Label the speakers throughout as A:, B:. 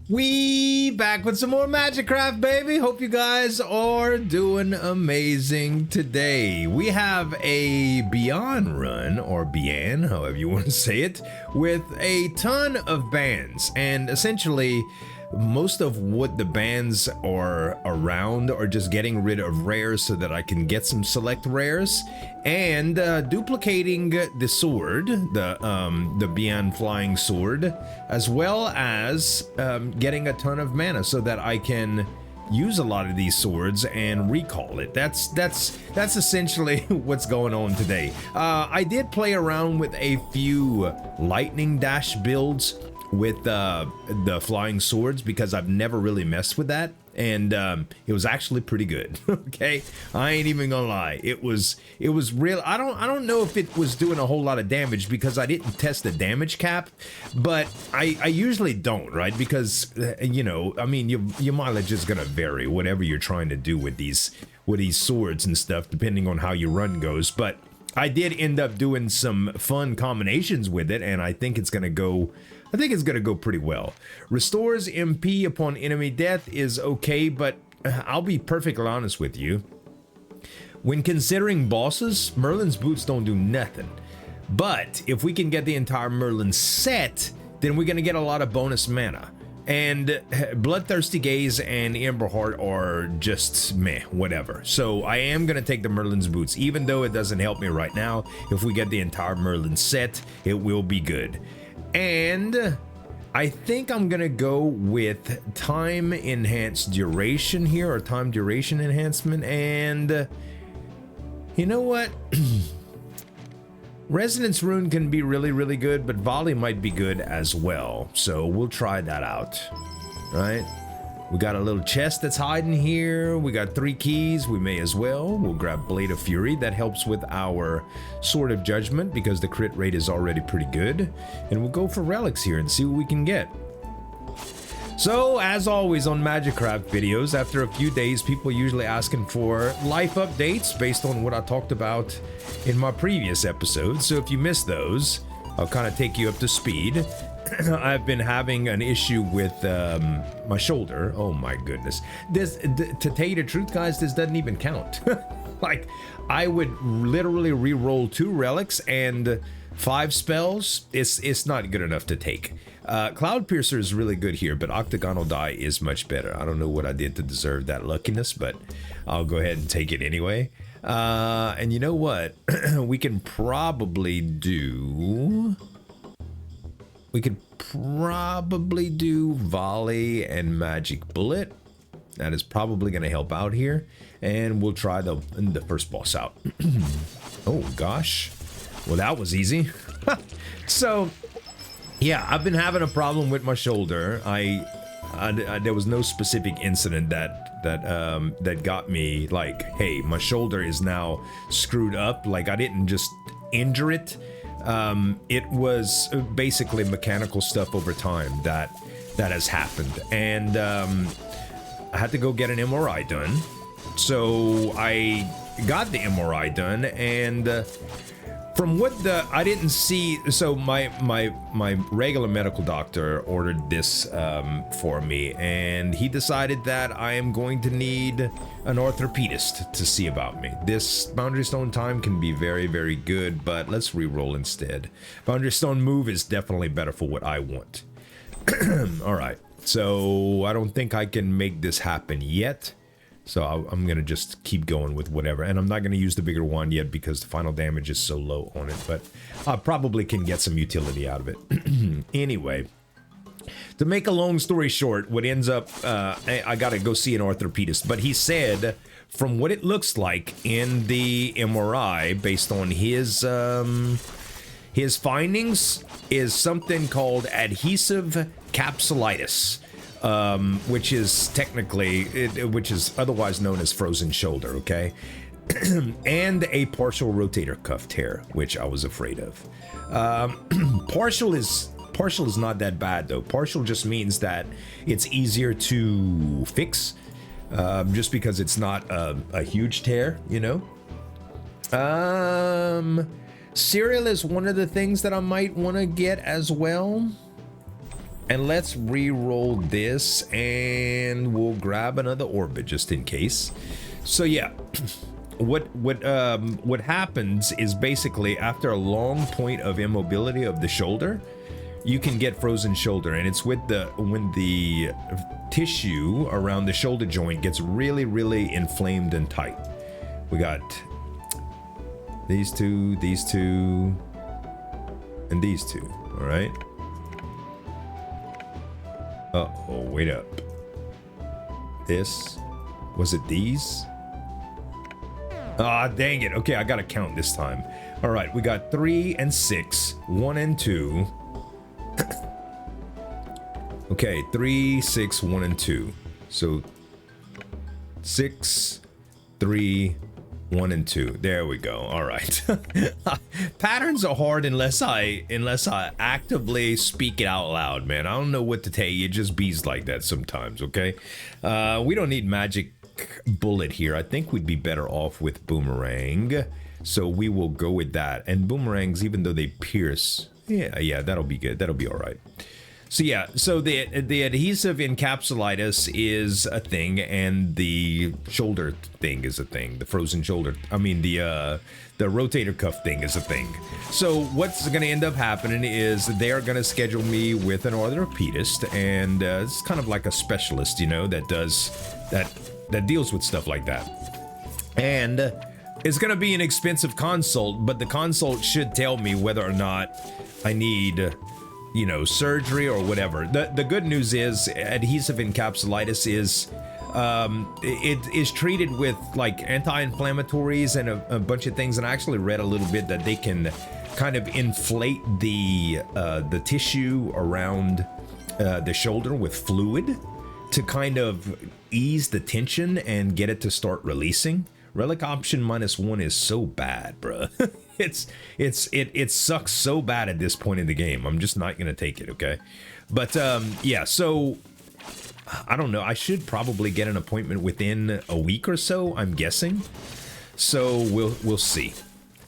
A: We back with some more MAGICRAFT, baby. Hope you guys are doing amazing today. We have a Beyond run, or Beyond, however you want to say it, with a ton of bans, and essentially most of what the bans are around are just getting rid of rares so that I can get some select rares, and duplicating the sword, the Beyond flying sword, as well as getting a ton of mana so that I can use a lot of these swords and recall it. That's essentially what's going on today. I did play around with a few lightning dash builds with the flying swords because I've never really messed with that, and it was actually pretty good. Okay, I ain't even gonna lie, it was real. I don't know if it was doing a whole lot of damage because I didn't test the damage cap, but I usually don't, right? Because you know, I mean, your mileage is gonna vary whatever you're trying to do with these swords and stuff, depending on how your run goes. But I did end up doing some fun combinations with it, and I think it's gonna go pretty well. Restores MP upon enemy death is okay, but I'll be perfectly honest with you. When considering bosses, Merlin's boots don't do nothing. But if we can get the entire Merlin set, then we're gonna get a lot of bonus mana. And Bloodthirsty Gaze and Emberheart are just meh, whatever. So I am gonna take the Merlin's boots, even though it doesn't help me right now. If we get the entire Merlin set, it will be good. And I think I'm gonna go with time enhanced duration here, or time duration enhancement. And you know what? Resonance Rune can be really good, but Volley might be good as well. So we'll try that out, right? We got a little chest that's hiding here. We got 3 keys. We may as well. We'll grab Blade of Fury. That helps with our Sword of Judgment because the crit rate is already pretty good. And we'll go for relics here and see what we can get. So, as always on MAGICRAFT videos, after a few days, people are usually asking for life updates based on what I talked about in my previous episodes. So if you missed those, I'll kind of take you up to speed. I've been having an issue with my shoulder. Oh my goodness. To tell you the truth, guys, this doesn't even count. Like, I would literally re-roll 2 relics and 5 spells. It's not good enough to take. Cloud Piercer is really good here, but Octagonal Die is much better. I don't know what I did to deserve that luckiness, but I'll go ahead and take it anyway. And you know what? We can probably do Volley and Magic Bullet. That is probably going to help out here. And we'll try the first boss out. Oh, gosh. Well, that was easy. So, yeah, I've been having a problem with my shoulder. There was no specific incident that got me like, hey, my shoulder is now screwed up. Like, I didn't just injure it. It was basically mechanical stuff over time that has happened, and I had to go get an MRI done. So I got the MRI done, and from what I didn't see, so my regular medical doctor ordered this for me, and he decided that I am going to need an orthopedist to see about me. This Boundary Stone time can be very good, but let's re-roll instead. Boundary Stone move is definitely better for what I want. All right, so I don't think I can make this happen yet. So I'm going to just keep going with whatever. And I'm not going to use the bigger one yet because the final damage is so low on it. But I probably can get some utility out of it. Anyway, to make a long story short, what ends up, I got to go see an orthopedist. But he said, from what it looks like in the MRI, based on his findings, is something called adhesive capsulitis. Which is technically, which is otherwise known as frozen shoulder, okay? And a partial rotator cuff tear, which I was afraid of. Partial is not that bad though. Partial just means that it's easier to fix, just because it's not a huge tear, you know? Cereal is one of the things that I might want to get as well. And let's re-roll this, and we'll grab another orbit just in case. So yeah, what happens is basically after a long point of immobility of the shoulder, you can get frozen shoulder, and it's when the tissue around the shoulder joint gets really inflamed and tight. We got these two, and these two. All right. Uh-oh, wait up. This, was it these? Ah, dang it. Okay, I gotta count this time. All right, we got 3 and 6, 1 and 2. Okay, 3, 6, 1 and 2. So 6, 3, 1 and 2. There we go. All right. Patterns are hard unless I actively speak it out loud, man. I don't know what to tell you. It just bees like that sometimes, okay? We don't need magic bullet here. I think we'd be better off with boomerang. So we will go with that. And boomerangs, even though they pierce, yeah, that'll be good. That'll be all right. So yeah, so the adhesive encapsulitis is a thing, and the shoulder thing is a thing. The frozen shoulder, I mean the rotator cuff thing is a thing. So what's going to end up happening is they're going to schedule me with an orthopedist, and it's kind of like a specialist, you know, that does that deals with stuff like that. And it's going to be an expensive consult, but the consult should tell me whether or not I need, you know, surgery or whatever. The good news is adhesive encapsulitis is it is treated with like anti-inflammatories and a bunch of things, and I actually read a little bit that they can kind of inflate the tissue around the shoulder with fluid to kind of ease the tension and get it to start releasing. Relic option -1 is so bad, bruh. It sucks so bad at this point in the game. I'm just not gonna take it, okay? But yeah, so I don't know. I should probably get an appointment within a week or so, I'm guessing. So we'll see.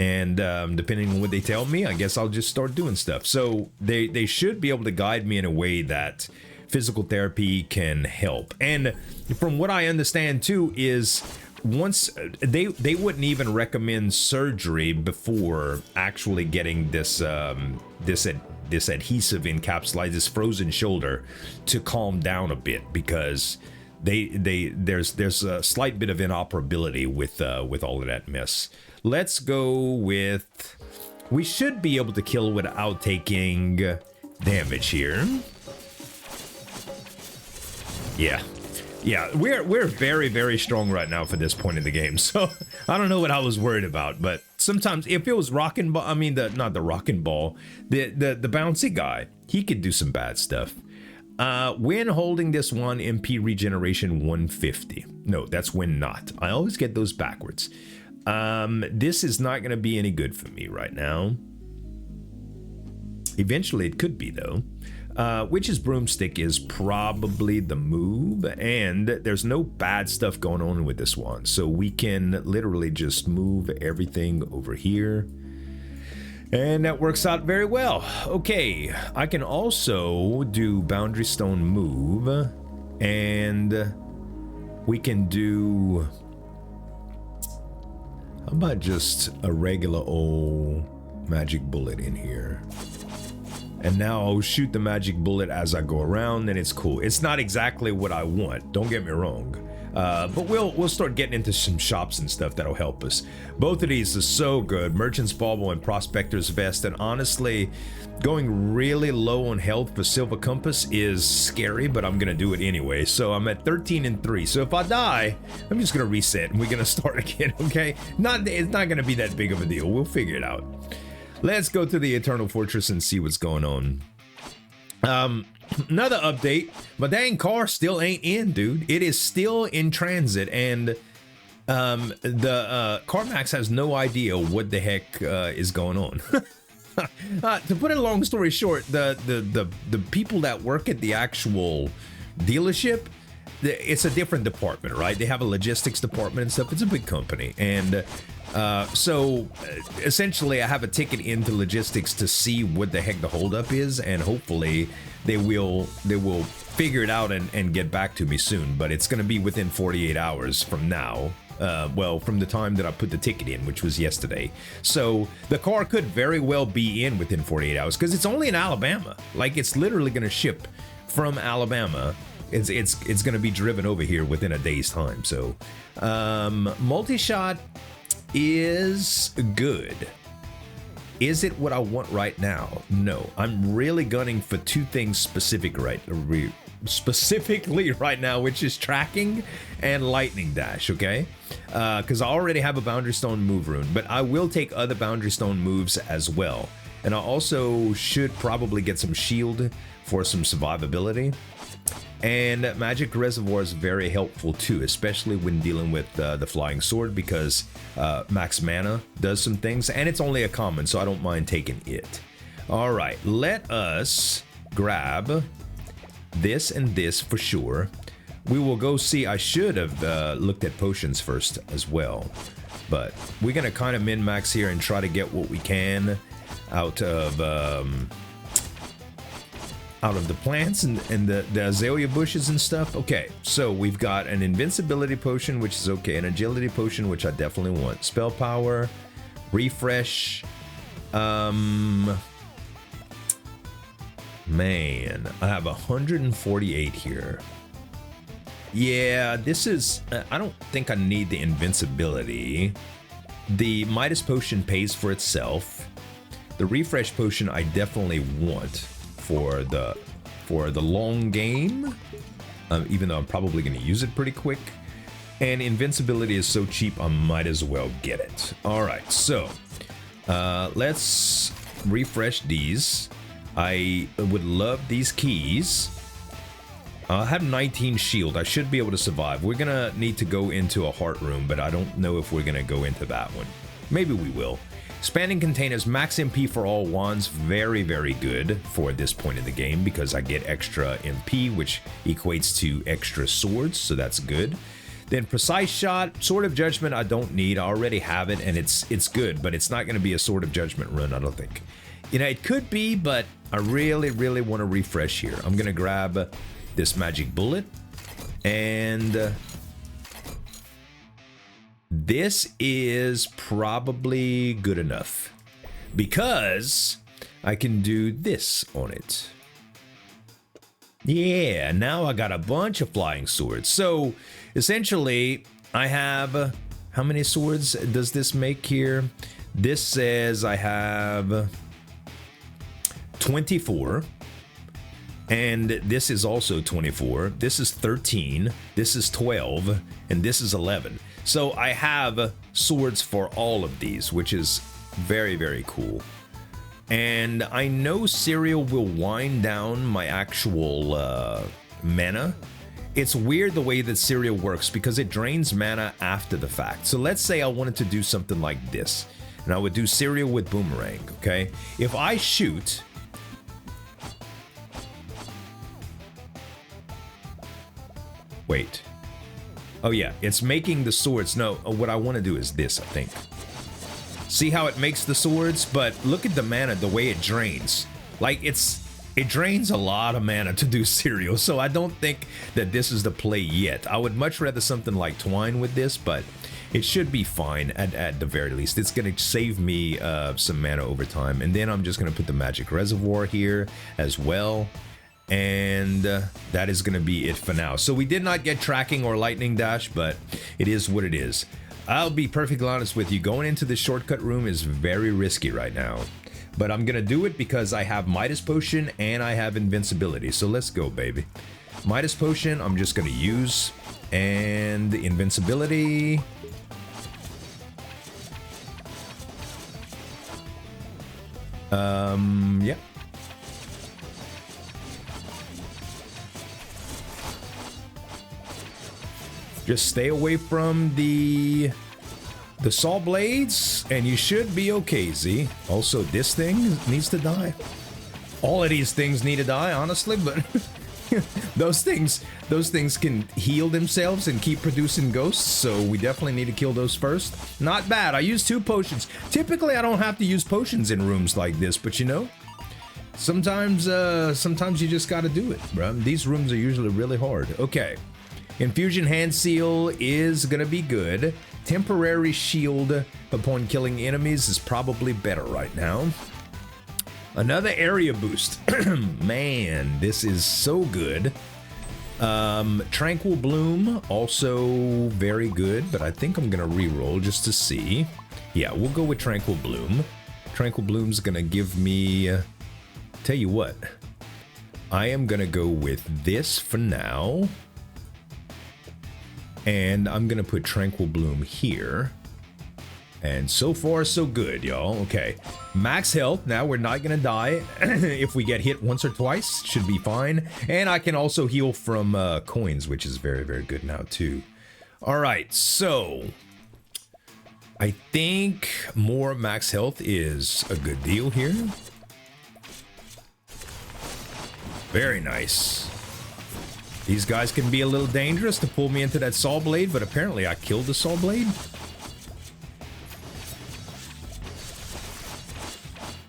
A: And depending on what they tell me, I guess I'll just start doing stuff. So they should be able to guide me in a way that physical therapy can help. And from what I understand too is once they wouldn't even recommend surgery before actually getting this this adhesive encapsulated, this frozen shoulder, to calm down a bit, because there's a slight bit of inoperability with all of that mess. Let's go with, we should be able to kill without taking damage here. Yeah, we're very strong right now for this point in the game. So I don't know what I was worried about, but sometimes if it was rocking ball, I mean not the rocking ball, the bouncy guy, he could do some bad stuff. When holding this one, MP regeneration 150. No, that's when not. I always get those backwards. This is not going to be any good for me right now. Eventually it could be though. Witch's Broomstick is probably the move, and there's no bad stuff going on with this one, so we can literally just move everything over here, and that works out very well. Okay, I can also do Boundary Stone move, and we can do, how about just a regular old magic bullet in here? And now I'll shoot the magic bullet as I go around, and it's cool. It's not exactly what I want, don't get me wrong. But we'll start getting into some shops and stuff that'll help us. Both of these are so good. Merchant's Bauble and Prospector's Vest. And honestly, going really low on health for Silver Compass is scary, but I'm gonna do it anyway. So I'm at 13 and 3. So if I die, I'm just gonna reset and we're gonna start again, okay? It's not gonna be that big of a deal. We'll figure it out. Let's go to the Eternal Fortress and see what's going on. Another update. My dang car still ain't in, dude. It is still in transit, and the CarMax has no idea what the heck is going on. To put it a long story short, the people that work at the actual dealership, it's a different department, right? They have a logistics department and stuff. It's a big company, and So essentially, I have a ticket into logistics to see what the heck the holdup is, and hopefully they will figure it out and get back to me soon. But it's going to be within 48 hours from now. Well, from the time that I put the ticket in, which was yesterday. So the car could very well be in within 48 hours because it's only in Alabama. Like, it's literally going to ship from Alabama. It's going to be driven over here within a day's time. So multi-shot is good. Is it what I want right now? No. I'm really gunning for two things specifically right now, which is tracking and lightning dash, okay? Because I already have a boundary stone move rune, but I will take other boundary stone moves as well. And I also should probably get some shield for some survivability. And magic reservoir is very helpful too, especially when dealing with the flying sword, because max mana does some things, and it's only a common, so I don't mind taking it. All right, let us grab this and this for sure. We will go see. I should have looked at potions first as well, but we're gonna kind of min-max here and try to get what we can out of the plants and the azalea bushes and stuff. Okay, so we've got an invincibility potion, which is okay, an agility potion, which I definitely want, spell power, refresh. Man, I have 148 here. Yeah, this is, I don't think I need the invincibility. The Midas potion pays for itself. The refresh potion I definitely want for the long game, even though I'm probably going to use it pretty quick. And invincibility is so cheap, I might as well get it. All right, so let's refresh these. I would love these keys. I have 19 shield. I should be able to survive. We're gonna need to go into a heart room, but I don't know if we're gonna go into that one. Maybe we will. Expanding containers, max MP for all wands, very, very good for this point in the game because I get extra MP, which equates to extra swords, so that's good. Then precise shot, sword of judgment I don't need. I already have it, and it's good, but it's not going to be a sword of judgment run, I don't think. You know, it could be, but I really, really want to refresh here. I'm going to grab this magic bullet, and this is probably good enough because I can do this on it. Yeah, now I got a bunch of flying swords. So essentially I have, how many swords does this make here? This says I have 24. And this is also 24. This is 13. This is 12. And this is 11. So I have swords for all of these, which is very, very cool. And I know cereal will wind down my actual mana. It's weird the way that cereal works because it drains mana after the fact. So let's say I wanted to do something like this. And I would do cereal with boomerang, okay? If I shoot... Wait. Oh yeah, it's making the swords. No, what I want to do is this, I think. See how it makes the swords? But look at the mana, the way it drains. Like, it drains a lot of mana to do cereal, so I don't think that this is the play yet. I would much rather something like twine with this, but it should be fine at the very least. It's going to save me some mana over time. And then I'm just going to put the magic reservoir here as well. And that is going to be it for now. So we did not get tracking or lightning dash, but it is what it is. I'll be perfectly honest with you. Going into this shortcut room is very risky right now. But I'm going to do it because I have Midas Potion and I have Invincibility. So let's go, baby. Midas Potion, I'm just going to use. And the Invincibility... yeah. Just stay away from the saw blades, and you should be okay, Z. Also, this thing needs to die. All of these things need to die, honestly, but those things can heal themselves and keep producing ghosts, so we definitely need to kill those first. Not bad. I used 2 potions. Typically, I don't have to use potions in rooms like this, but you know, sometimes you just gotta do it, bro. These rooms are usually really hard. Okay. Infusion Hand Seal is gonna be good. Temporary Shield upon killing enemies is probably better right now. Another area boost. Man, this is so good. Tranquil Bloom, also very good, but I think I'm gonna reroll just to see. Yeah, we'll go with Tranquil Bloom. Tranquil Bloom's gonna give me... tell you what, I am gonna go with this for now. And I'm gonna put Tranquil Bloom here. And so far, so good, y'all. Okay, max health. Now we're not gonna die. If we get hit once or twice, should be fine. And I can also heal from coins, which is very, very good now too. All right, so I think more max health is a good deal here. Very nice. These guys can be a little dangerous to pull me into that saw blade, but apparently I killed the saw blade.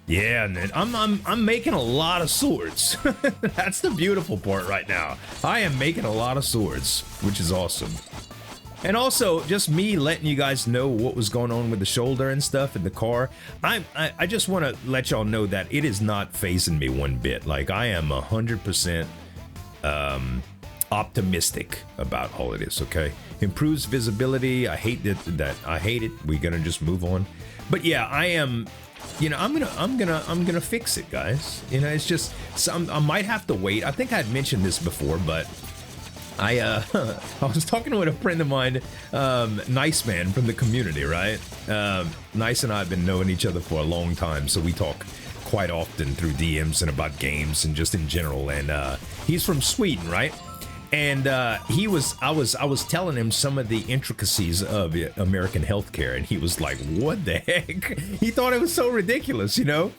A: Yeah, and I'm making a lot of swords. That's the beautiful part right now. I am making a lot of swords, which is awesome. And also, just me letting you guys know what was going on with the shoulder and stuff in the car. I just want to let y'all know that it is not phasing me one bit. Like, I am 100% optimistic about all of this, okay? Improves visibility. I hate that. I hate it. We're gonna just move on. But yeah, I am... You know, I'm gonna fix it, guys. You know, it's just I might have to wait. I think I'd mentioned this before, but I was talking with a friend of mine, Nice Man from the community, right? Nice and I have been knowing each other for a long time, so we talk quite often through DMs and about games and just in general. And he's from Sweden, right? And I was telling him some of the intricacies of American healthcare, and he was like, "What the heck?" He thought it was so ridiculous, you know.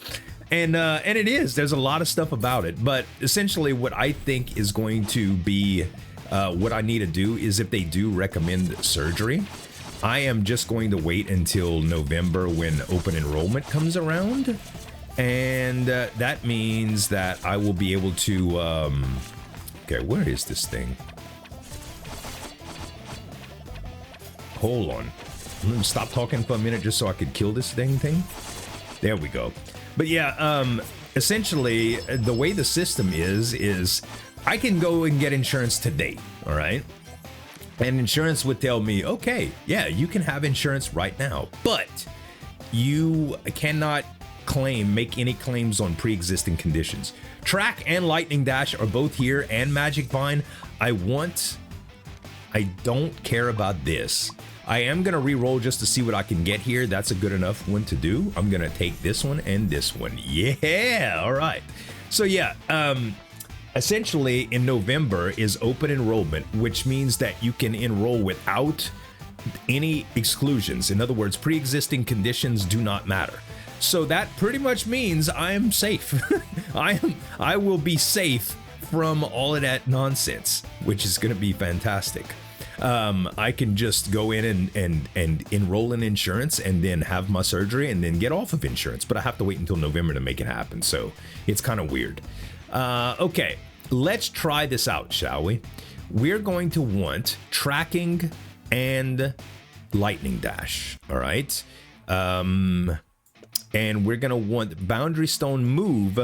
A: And it is. There's a lot of stuff about it, but essentially, what I think is going to be what I need to do is, if they do recommend surgery, I am just going to wait until November when open enrollment comes around, and that means that I will be able to. Okay, where is this thing? Hold on. I'm gonna stop talking for a minute just so I could kill this thing. There we go. But yeah, essentially, the way the system is I can go and get insurance today, all right? And insurance would tell me, okay, yeah, you can have insurance right now, but you cannot make any claims on pre-existing conditions. Track and Lightning Dash are both here, and Magic Vine. I don't care about this. I am gonna re-roll just to see what I can get here. That's a good enough one to do. I'm gonna take this one and this one. Yeah, all right. So yeah, essentially in November is open enrollment, which means that you can enroll without any exclusions. In other words, pre-existing conditions do not matter. So that pretty much means I am safe. I will be safe from all of that nonsense, which is going to be fantastic. I can just go in and enroll in insurance and then have my surgery and then get off of insurance, but I have to wait until November to make it happen. So it's kind of weird. Okay, let's try this out, shall we? We're going to want tracking and Lightning Dash. All right. And we're going to want Boundary Stone Move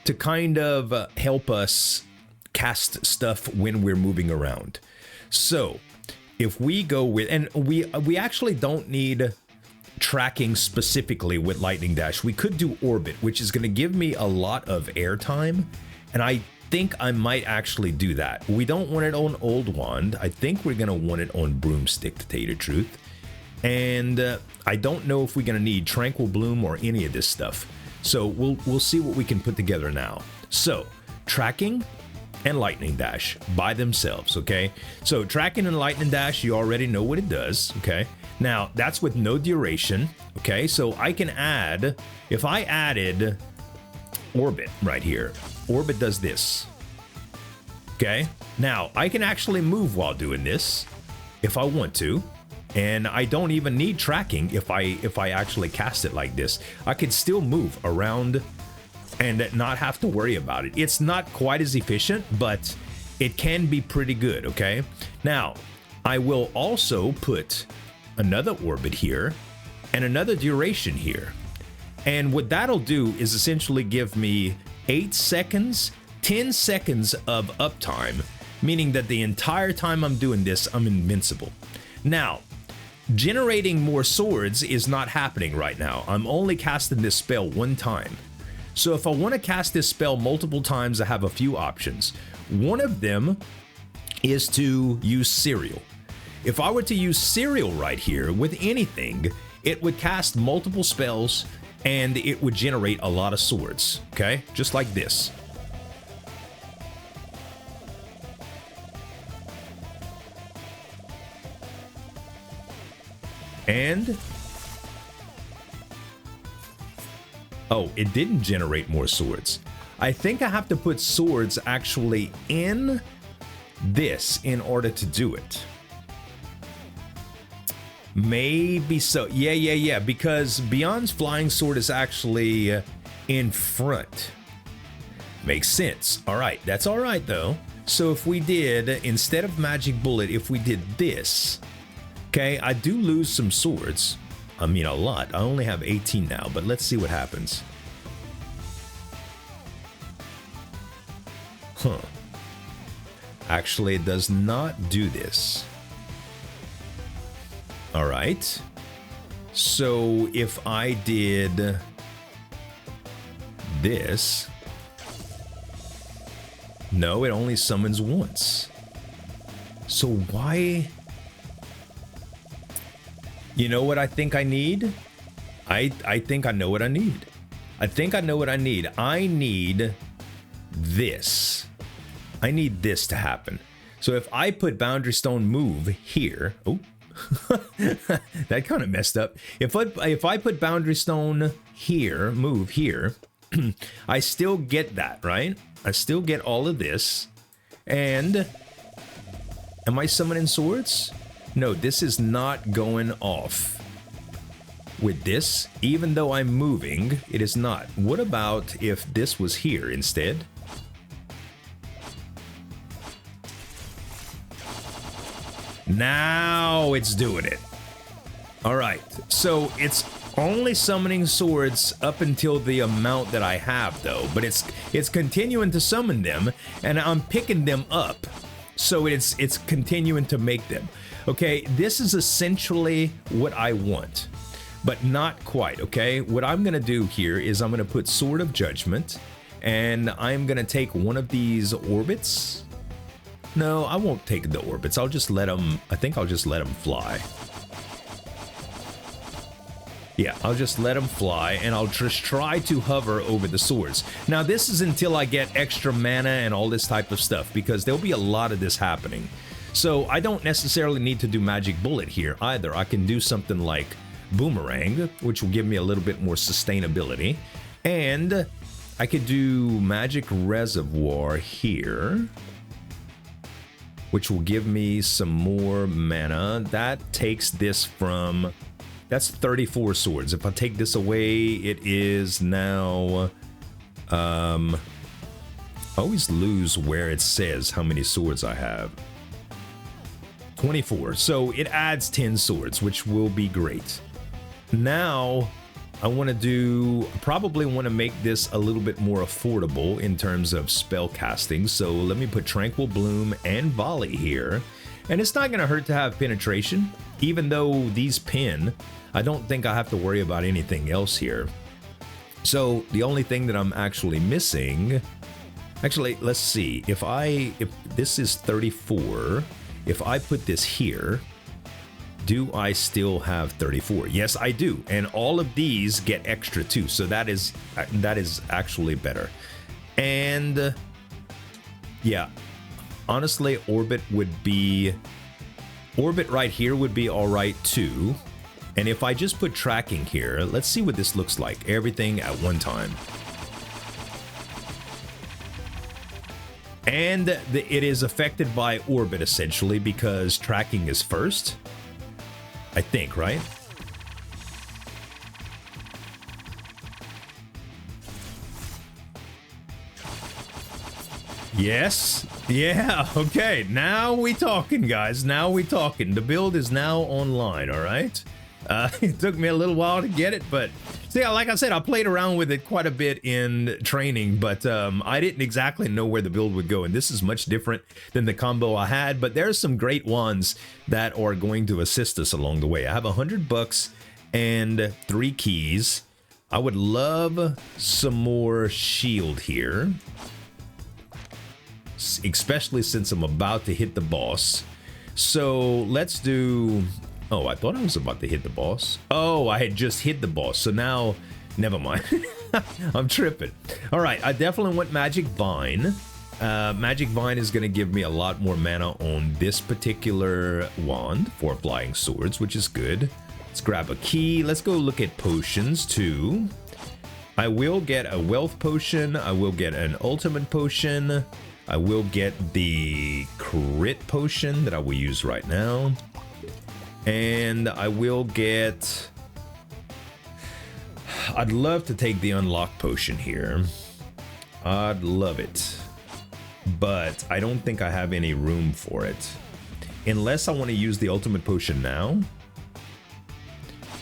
A: to kind of help us cast stuff when we're moving around. So if we go with, and we actually don't need tracking specifically with Lightning Dash. We could do Orbit, which is going to give me a lot of air time, and I think I might actually do that. We don't want it on Old Wand. I think we're going to want it on Broomstick, to tell you the truth. And I don't know if we're going to need Tranquil Bloom or any of this stuff. So we'll see what we can put together now. So tracking and Lightning Dash by themselves, okay? So tracking and Lightning Dash, you already know what it does, okay? Now, that's with no duration, okay? So I can add, if I added Orbit right here, Orbit does this. Okay, now I can actually move while doing this if I want to, and I don't even need tracking if I actually cast it like this. I can still move around and not have to worry about it. It's not quite as efficient, but it can be pretty good, okay? Now, I will also put another orbit here and another duration here. And what that'll do is essentially give me 8 seconds, 10 seconds of uptime, meaning that the entire time I'm doing this, I'm invincible. Now, generating more swords is not happening right now. I'm only casting this spell one time. So if I want to cast this spell multiple times, I have a few options. One of them is to use Serial. If I were to use Serial right here with anything, it would cast multiple spells and it would generate a lot of swords, okay? Just like this. And oh, it didn't generate more swords. I think I have to put swords actually in this in order to do it. Maybe so. Yeah, because Beyond's flying sword is actually in front. Makes sense. All right, that's all right though. So if we did, instead of magic bullet, if we did this, okay, I do lose some swords. I mean, a lot. I only have 18 now, but let's see what happens. Huh. Actually, it does not do this. All right. So if I did this, no, it only summons once. So why? You know what I think I need? I think I know what I need. I think I know what I need. I need this. I need this to happen. So if I put Boundary Stone move here, oh, that kind of messed up. If I put Boundary Stone here, move here, I still get that, right? I still get all of this. And am I summoning swords? No, this is not going off with this. Even though I'm moving, it is not. What about if this was here instead? Now it's doing it. All right, so it's only summoning swords up until the amount that I have though, but it's continuing to summon them and I'm picking them up. So it's continuing to make them. Okay, this is essentially what I want, but not quite, okay? What I'm gonna do here is I'm gonna put Sword of Judgment and I'm gonna take one of these orbits. No, I won't take the orbits. I'll just let them, I think I'll just let them fly. Yeah, I'll just let them fly and I'll just try to hover over the swords. Now this is until I get extra mana and all this type of stuff because there'll be a lot of this happening. So I don't necessarily need to do Magic Bullet here either. I can do something like Boomerang, which will give me a little bit more sustainability. And I could do Magic Reservoir here, which will give me some more mana. That takes this from, that's 34 swords. If I take this away, it is now, I always lose where it says how many swords I have. 24, so it adds 10 swords, which will be great. Now, I want to do, probably want to make this a little bit more affordable in terms of spell casting. So let me put Tranquil Bloom and Volley here. And it's not going to hurt to have penetration, even though these pin, I don't think I have to worry about anything else here. So the only thing that I'm actually missing, actually, let's see, if this is 34, if I put this here, do I still have 34? Yes, I do. And all of these get extra too. So that is actually better. And yeah, honestly, Orbit right here would be all right too. And if I just put tracking here, let's see what this looks like. Everything at one time. And it is affected by orbit, essentially, because tracking is first. I think, right? Yes. Yeah, okay. Now we talking, guys. Now we talking. The build is now online, all right? It took me a little while to get it, but see, like I said, I played around with it quite a bit in training, but I didn't exactly know where the build would go, and this is much different than the combo I had, but there's some great ones that are going to assist us along the way. I have $100 and 3 keys. I would love some more shield here, especially since I'm about to hit the boss. So let's do... Oh, I thought I was about to hit the boss. Oh, I had just hit the boss. So now, never mind. I'm tripping. All right, I definitely want Magic Vine. Magic Vine is going to give me a lot more mana on this particular wand for applying swords, which is good. Let's grab a key. Let's go look at potions too. I will get a wealth potion. I will get an ultimate potion. I will get the crit potion that I will use right now. And I will get... I'd love to take the unlock potion here. I'd love it. But I don't think I have any room for it. Unless I want to use the ultimate potion now.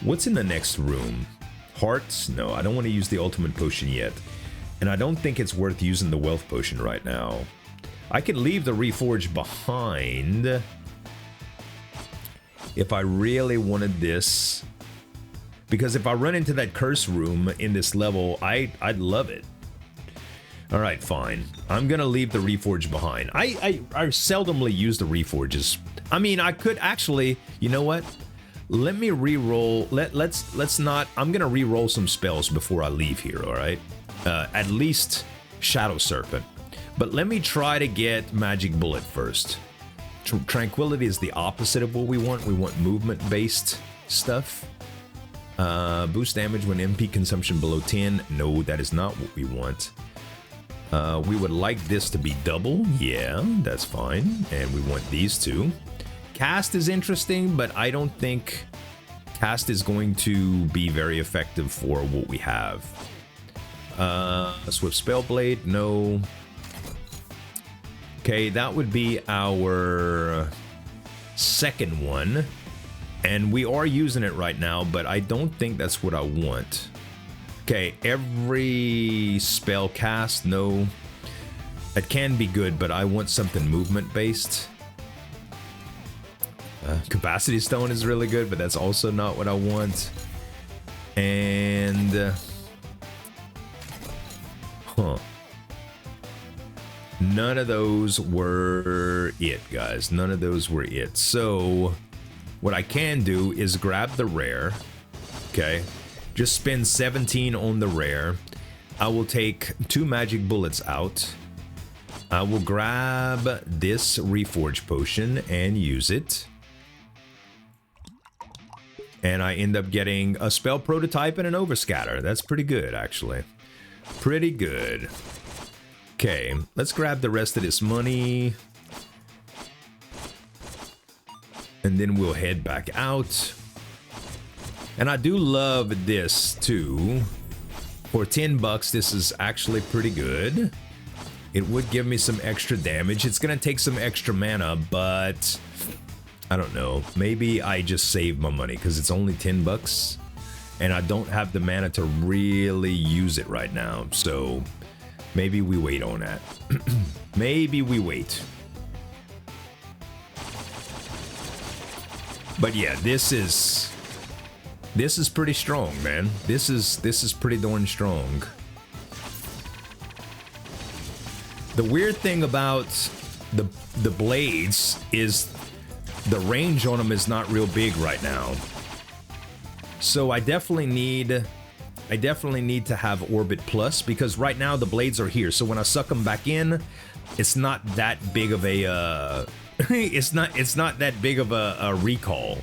A: What's in the next room? Hearts? No, I don't want to use the ultimate potion yet. And I don't think it's worth using the wealth potion right now. I could leave the reforge behind... if I really wanted this, because if I run into that curse room in this level, I'd love it. All right, fine. I'm gonna leave the reforge behind. I seldomly use the reforges. I mean, I could actually, you know what? Let me re-roll. Let's not. I'm gonna re-roll some spells before I leave here. All right. At least Shadow Serpent, but let me try to get Magic Bullet first. Tranquility is the opposite of what we want. We want movement-based stuff. Boost damage when MP consumption below 10. No, that is not what we want. We would like this to be double. Yeah, that's fine. And we want these two. Cast is interesting, but I don't think cast is going to be very effective for what we have. Swift Spellblade, no. Okay, that would be our second one. And we are using it right now, but I don't think that's what I want. Okay, every spell cast, no. It can be good, but I want something movement-based. Capacity Stone is really good, but that's also not what I want. And... none of those were it, guys. None of those were it. So, what I can do is grab the rare. Okay. Just spend 17 on the rare. I will take 2 magic bullets out. I will grab this reforge potion and use it. And I end up getting a spell prototype and an overscatter. That's pretty good, actually. Pretty good. Okay, let's grab the rest of this money. And then we'll head back out. And I do love this too. For 10 bucks, this is actually pretty good. It would give me some extra damage. It's gonna take some extra mana, but I don't know. Maybe I just save my money because it's only 10 bucks. And I don't have the mana to really use it right now. So maybe we wait on that. Maybe we wait. But yeah, this is pretty strong, man. This is pretty darn strong. The weird thing about the blades is the range on them is not real big right now. So I definitely need to have Orbit Plus, because right now the blades are here. So when I suck them back in, it's not that big of a it's not that big of a recall.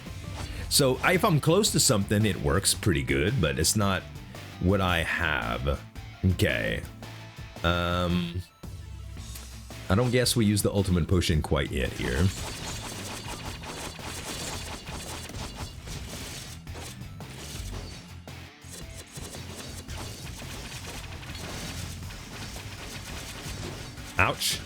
A: So if I'm close to something, it works pretty good, but it's not what I have. Okay. I don't guess we use the ultimate potion quite yet here. Ouch.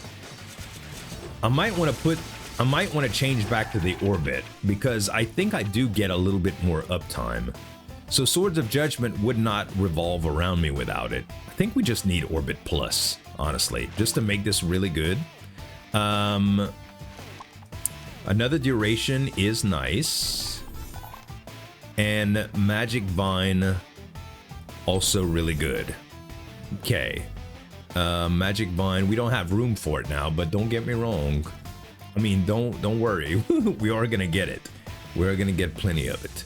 A: I might want to change back to the orbit because I think I do get a little bit more uptime. So Swords of Judgment would not revolve around me without it. I think we just need Orbit Plus, honestly, just to make this really good. Another duration is nice. And Magic Vine, also really good. Okay. Magic Vine, we don't have room for it now, but don't get me wrong. I mean, don't worry. We are gonna get it. We're gonna get plenty of it.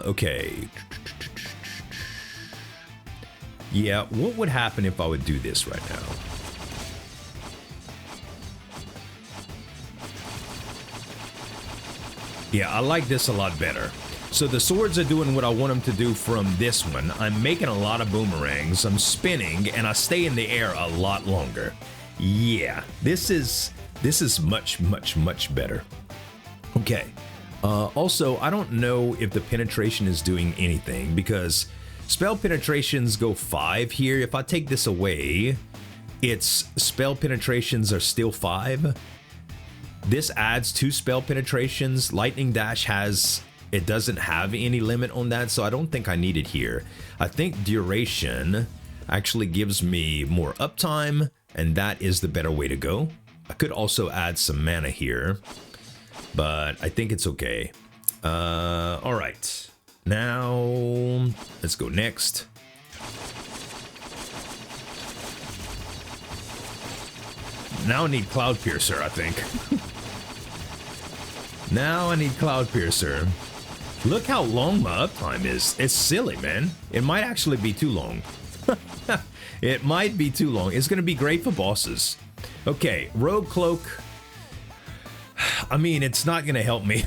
A: Okay. Yeah, what would happen if I would do this right now? Yeah, I like this a lot better. So the swords are doing what I want them to do from this one. I'm making a lot of boomerangs, I'm spinning, and I stay in the air a lot longer. Yeah, this is much, much, much better. Okay. Also, I don't know if the penetration is doing anything because spell penetrations go 5 here. If I take this away, its spell penetrations are still 5. This adds 2 spell penetrations. Lightning Dash it doesn't have any limit on that, so I don't think I need it here. I think duration actually gives me more uptime, and that is the better way to go. I could also add some mana here, but I think it's okay. All right, now let's go next. Now I need Cloud Piercer, I think. Now I need Cloud Piercer. Look how long my uptime is. It's silly, man. It might actually be too long. It might be too long. It's gonna be great for bosses. Okay, Rogue Cloak. I mean, it's not gonna help me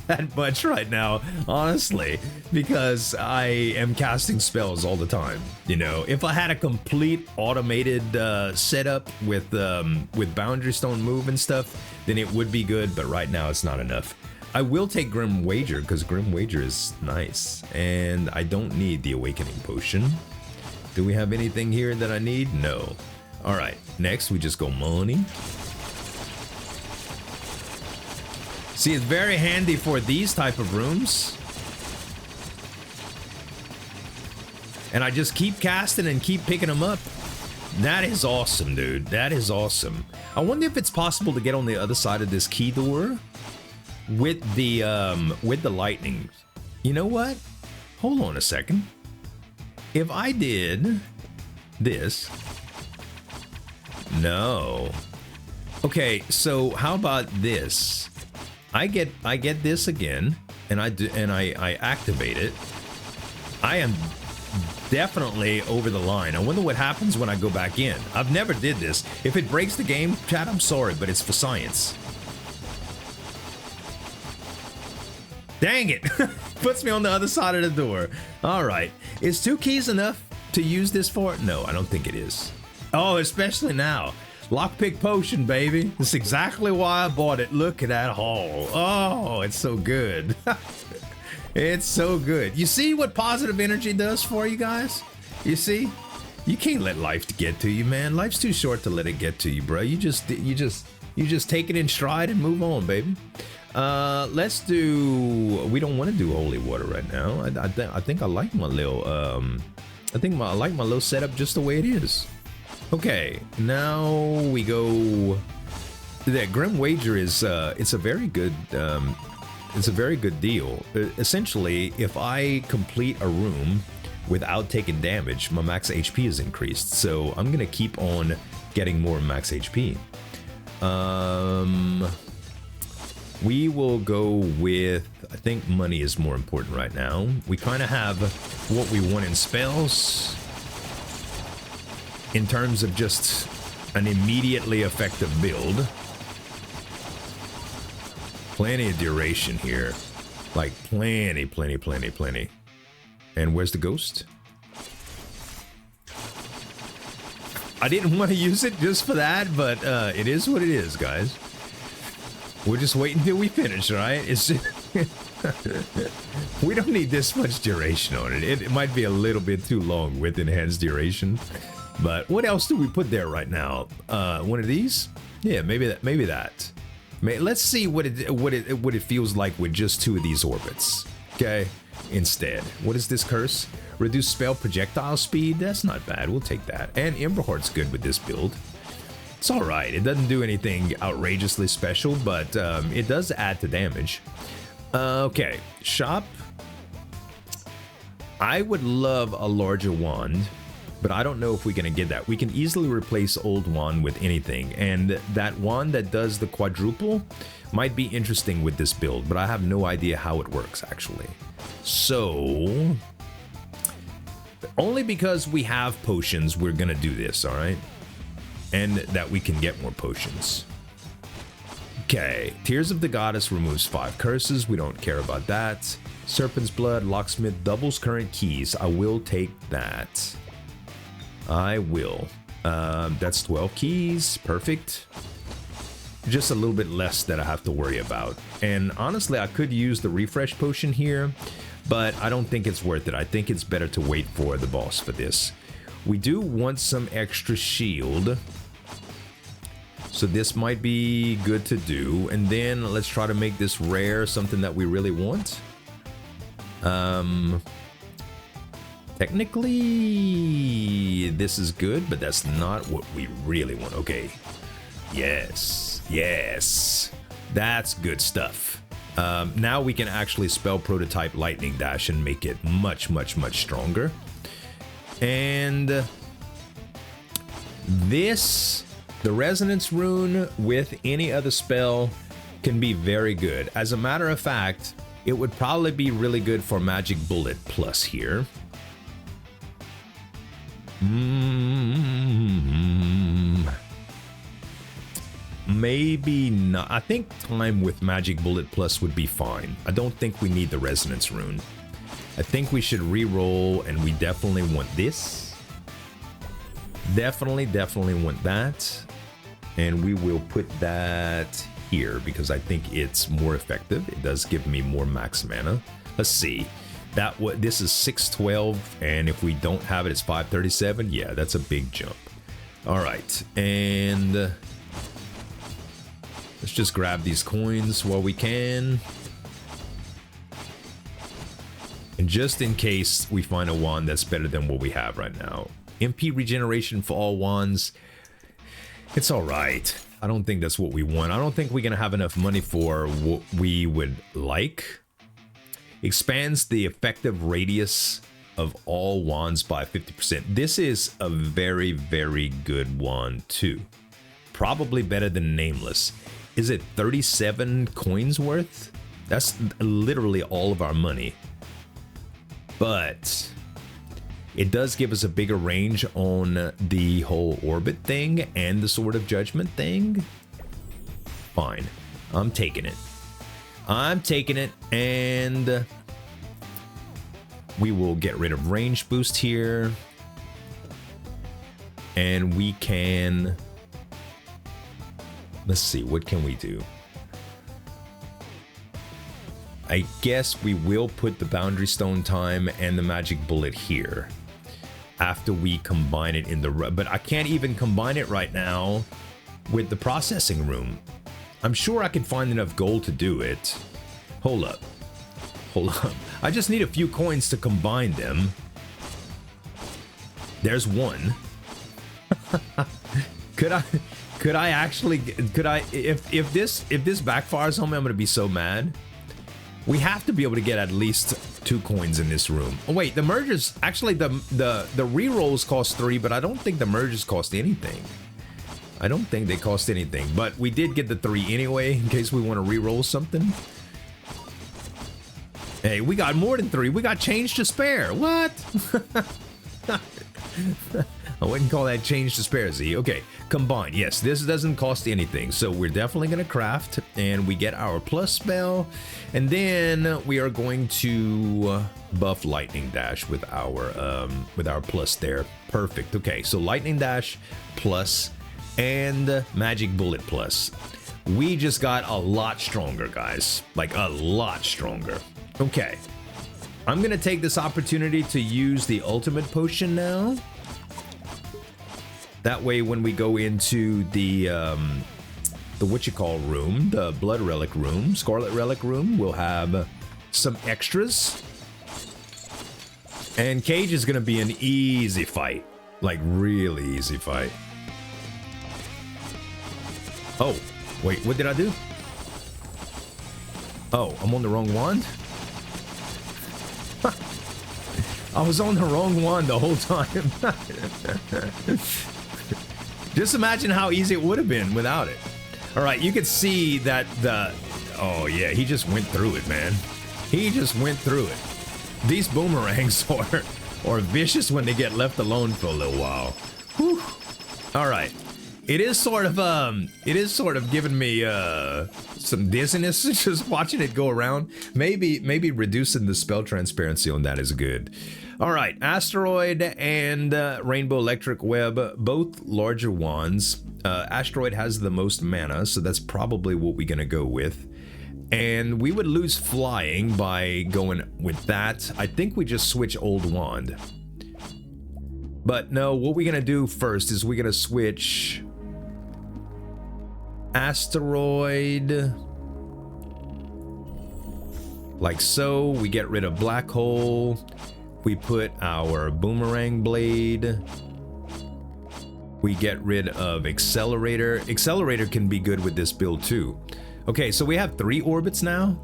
A: that much right now, honestly, because I am casting spells all the time. You know, if I had a complete automated setup with Boundary Stone move and stuff, then it would be good. But right now, it's not enough. I will take Grim Wager because Grim Wager is nice, and I don't need the Awakening Potion. Do we have anything here that I need? No. All right, next we just go money. See, it's very handy for these type of rooms. And I just keep casting and keep picking them up. That is awesome, dude. That is awesome. I wonder if it's possible to get on the other side of this key door with the lightning. You know what? Hold on a second. If I did this. No. Okay, so how about this? I get this again, and I activate it. I am definitely over the line. I wonder what happens when I go back in. I've never did this. If it breaks the game, chat, I'm sorry, but it's for science. Dang it. Puts me on the other side of the door. All right. Is 2 keys enough to use this for? No, I don't think it is. Oh, especially now. Lockpick potion, baby. That's exactly why I bought it. Look at that haul. Oh, it's so good. It's so good. You see what positive energy does for you guys? You see? You can't let life get to you, man. Life's too short to let it get to you, bro. You just take it in stride and move on, baby. Let's do. We don't want to do holy water right now. I think I like my little. I like my little setup just the way it is. Okay, now we go. That Grim Wager is. It's a very good. It's a very good deal. Essentially, if I complete a room without taking damage, my max HP is increased. So I'm gonna keep on getting more max HP. We will go with, I think money is more important right now. We kind of have what we want in spells in terms of just an immediately effective build. Plenty of duration here. Like plenty. And where's the ghost? I didn't want to use it just for that, but it is what it is, guys. We'll just wait until we finish, right? It's just we don't need this much duration on it. It might be a little bit too long with enhanced duration. But what else do we put there right now? One of these? Yeah, maybe that. Maybe that. Let's see what it feels like with just 2 of these orbits. Okay. Instead, what is this curse? Reduce spell projectile speed. That's not bad. We'll take that. And Emberheart's good with this build. It's all right. It doesn't do anything outrageously special, but it does add to damage. Okay, shop. I would love a larger wand, but I don't know if we're gonna get that. We can easily replace old wand with anything, and that wand that does the quadruple might be interesting with this build, but I have no idea how it works actually. So only because we have potions we're gonna do this, all right? And that we can get more potions. Okay, Tears of the Goddess removes 5 curses. We don't care about that. Serpent's Blood, Locksmith doubles current keys. I will take that. I will. That's 12 keys. Perfect. Just a little bit less that I have to worry about. And honestly, I could use the refresh potion here, but I don't think it's worth it. I think it's better to wait for the boss for this. We do want some extra shield, so this might be good to do. And then let's try to make this rare, something that we really want. Technically this is good, but that's not what we really want. Okay, yes, that's good stuff. Now we can actually spell prototype lightning dash and make it much stronger. And this, the resonance rune with any other spell can be very good. As a matter of fact, it would probably be really good for Magic Bullet Plus here. Maybe not. I think time with Magic Bullet Plus would be fine. I don't think we need the resonance rune. I think we should re-roll, and we definitely want this. Definitely want that. And we will put that here because I think it's more effective. It does give me more max mana. Let's see. This is 612, and if we don't have it, it's 537. Yeah, that's a big jump. All right, and let's just grab these coins while we can. And just in case we find a wand that's better than what we have right now. MP regeneration for all wands. It's all right. I don't think that's what we want. I don't think we're gonna have enough money for what we would like. Expands the effective radius of all wands by 50%. This is a very good wand too. Probably better than Nameless. Is it 37 coins worth? That's literally all of our money. But it does give us a bigger range on the whole orbit thing and the Sword of Judgment thing. Fine. I'm taking it. And we will get rid of range boost here. And we can... Let's see, what can we do? I guess we will put the Boundary Stone time and the Magic Bullet here after we combine it in the... But I can't even combine it right now with the processing room. I'm sure I can find enough gold to do it. Hold up. I just need a few coins to combine them. There's one. Could I actually, if this backfires on me, I'm gonna be so mad. We have to be able to get at least 2 coins in this room. Oh wait, the mergers, actually the rerolls cost 3, but I don't think the mergers cost anything. I don't think they cost anything, but we did get the 3 anyway, in case we want to reroll something. Hey, we got more than 3. We got change to spare. What? I wouldn't call that change disparity. Okay, combine. Yes, this doesn't cost anything. So we're definitely going to craft and we get our plus spell. And then we are going to buff lightning dash with our plus there. Perfect. Okay, so lightning dash plus and magic bullet plus. We just got a lot stronger, guys. Like a lot stronger. Okay. I'm going to take this opportunity to use the ultimate potion now. That way, when we go into the room, the blood relic room, scarlet relic room, we'll have some extras. And Cage is gonna be an easy fight, like really easy fight. Oh, wait, what did I do? Oh, I'm on the wrong wand? I was on the wrong wand the whole time. Just imagine how easy it would have been without it. All right, you could see that oh yeah, he just went through it, man. He just went through it. These boomerangs are vicious when they get left alone for a little while. Whew. All right, it is sort of giving me some dizziness just watching it go around. Maybe reducing the spell transparency on that is good. All right, Asteroid and Rainbow Electric Web, both larger wands. Asteroid has the most mana, so that's probably what we're gonna go with. And we would lose flying by going with that. I think we just switch old wand. But no, what we're gonna do first is we're gonna switch Asteroid. Like so, we get rid of Black Hole. We put our Boomerang Blade. We get rid of Accelerator. Accelerator can be good with this build too. Okay, so we have 3 orbits now.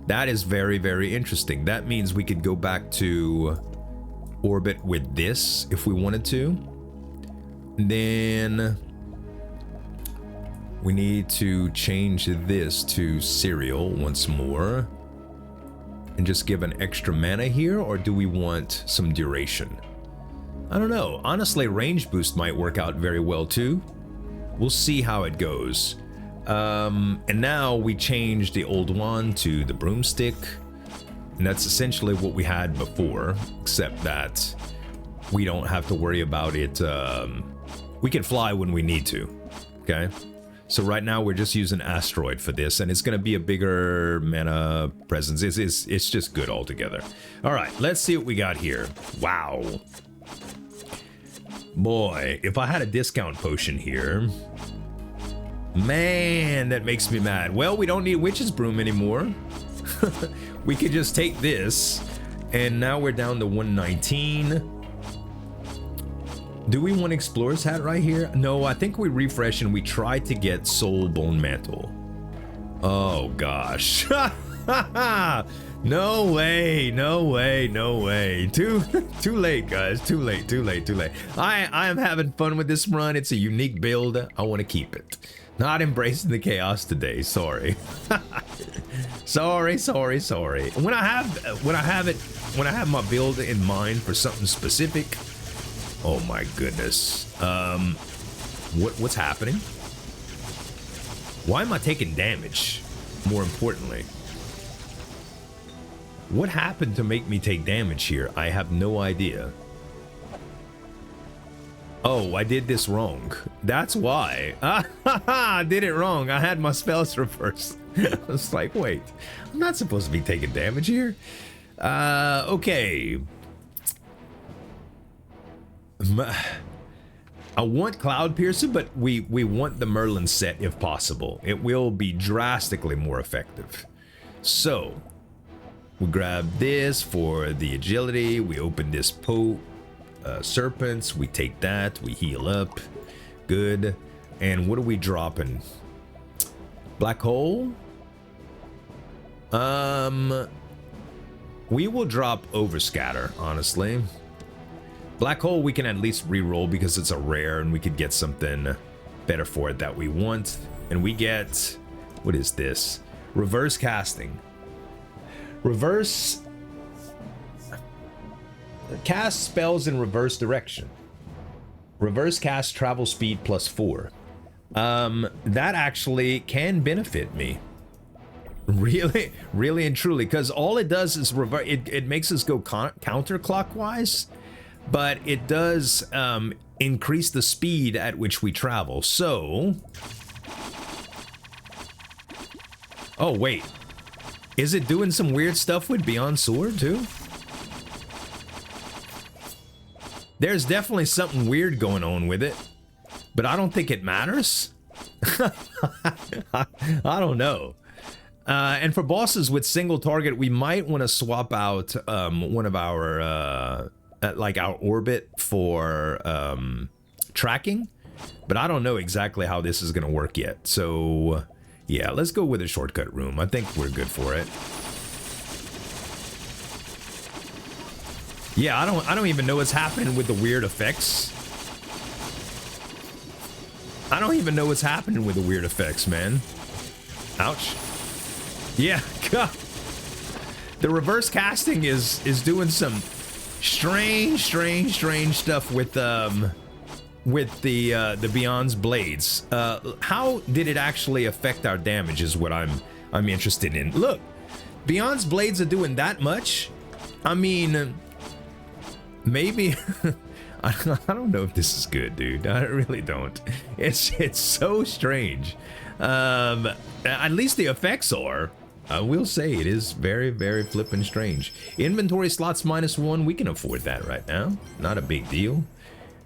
A: That is very, very interesting. That means we could go back to orbit with this if we wanted to. Then we need to change this to Serial once more. And just give an extra mana here, or do we want some duration? I don't know. Honestly, range boost might work out very well too. We'll see how it goes. And now we change the old wand to the broomstick. And that's essentially what we had before, except that we don't have to worry about it. We can fly when we need to, okay? So right now we're just using Asteroid for this, and it's going to be a bigger mana presence. It's just good altogether. All right, let's see what we got here. Wow. Boy, if I had a discount potion here, man, that makes me mad. Well, we don't need Witch's Broom anymore. We could just take this, and now we're down to 119. Do we want Explorer's Hat right here? No, I think we refresh and we try to get Soul Bone Mantle. Oh gosh. No way, no way, no way. Too late, guys. Too late. I am having fun with this run. It's a unique build. I want to keep it. Not embracing the chaos today. Sorry. sorry. When I have my build in mind for something specific. Oh my goodness. What's happening? Why am I taking damage? More importantly, what happened to make me take damage here? I have no idea. Oh, I did this wrong. That's why. I did it wrong. I had my spells reversed. I was like, wait, I'm not supposed to be taking damage here. Okay. I want Cloud Piercer, but we want the Merlin set if possible. It will be drastically more effective. So we grab this for the agility. We open this serpents. We take that. We heal up. Good. And what are we dropping? Black Hole. We will drop Overscatter, honestly. Black Hole we can at least re-roll because it's a rare and we could get something better for it that we want. And we get, what is this? Reverse casting. Reverse cast spells in reverse direction. Reverse cast travel speed +4. That actually can benefit me. Really, really and truly, because all it does is it makes us go counterclockwise, but it does increase the speed at which we travel. So, oh wait, is it doing some weird stuff with Beyond Sword too? There's definitely something weird going on with it, but I don't think it matters. I don't know. And for bosses with single target, we might want to swap out one of our like our orbit for tracking, but I don't know exactly how this is gonna work yet. So yeah, let's go with a shortcut room. I think we're good for it. Yeah, I don't even know what's happening with the weird effects. I don't even know what's happening with the weird effects, man. Ouch. Yeah, God. The reverse casting is doing some strange stuff with the Beyond's blades. How did it actually affect our damage is what I'm interested in. Look, Beyond's blades are doing that much. I mean, maybe I don't know if this is good, dude. I really don't. It's so strange. At least the effects are. I will say it is very flippin' strange. Inventory slots -1. We can afford that right now. Not a big deal.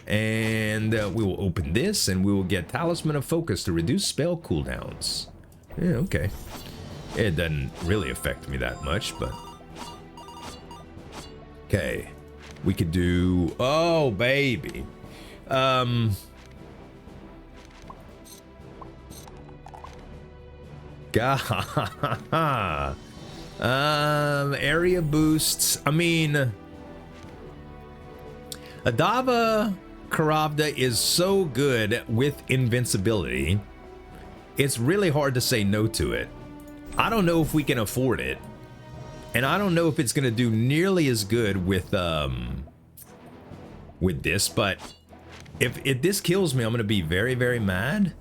A: And we will open this and we will get Talisman of Focus to reduce spell cooldowns. Yeah, okay. It doesn't really affect me that much, but okay. We could do, oh baby. Area boosts. I mean, Adava Karavda is so good with invincibility. It's really hard to say no to it. I don't know if we can afford it. And I don't know if it's gonna do nearly as good with this, but if this kills me, I'm gonna be very mad.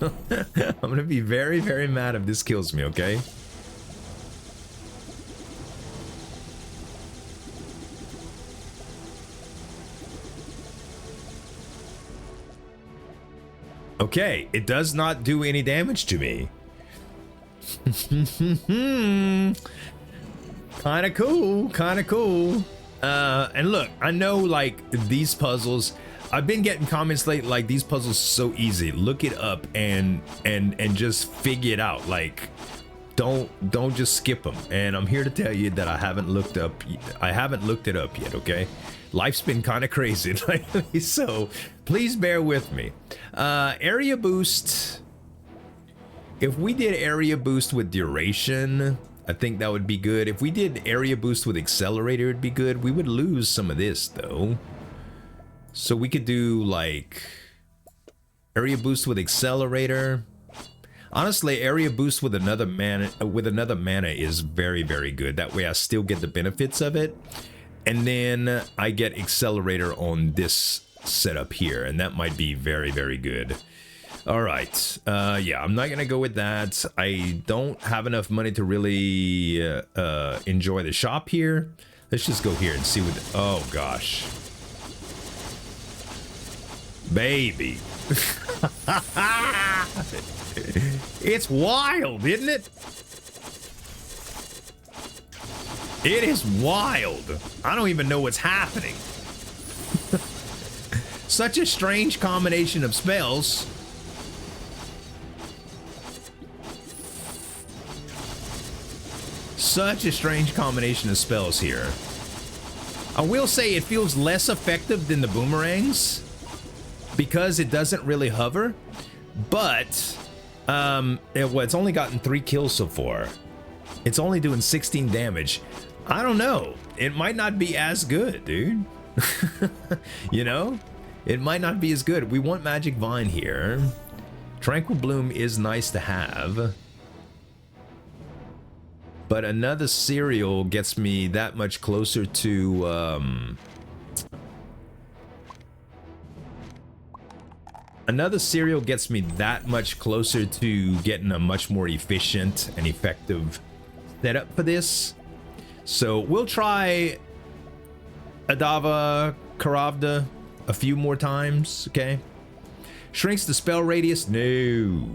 A: I'm gonna be very mad if this kills me, okay? Okay, it does not do any damage to me. Kinda cool. And look, I know like these puzzles, I've been getting comments lately like these puzzles are so easy. Look it up and just figure it out. Like don't just skip them. And I'm here to tell you that I haven't looked it up yet, okay? Life's been kind of crazy lately, so please bear with me. Area boost. If we did area boost with duration, I think that would be good. If we did area boost with accelerator, it'd be good. We would lose some of this though. So we could do like area boost with accelerator. Honestly, area boost with another mana is very good. That way I still get the benefits of it. And then I get accelerator on this setup here, and that might be very good. All right, yeah, I'm not gonna go with that. I don't have enough money to really enjoy the shop here. Let's just go here and see what, oh gosh. Baby. It's wild, isn't it? It is wild. I don't even know what's happening. Such a strange combination of spells. Such a strange combination of spells here. I will say it feels less effective than the boomerangs because it doesn't really hover, but it's only gotten 3 kills so far. It's only doing 16 damage. I don't know. It might not be as good, dude. You know? It might not be as good. We want Magic Vine here. Tranquil Bloom is nice to have. But another cereal gets me that much closer to Another cereal gets me that much closer to getting a much more efficient and effective setup for this. So we'll try Adava Karavda a few more times, okay? Shrinks the spell radius? No.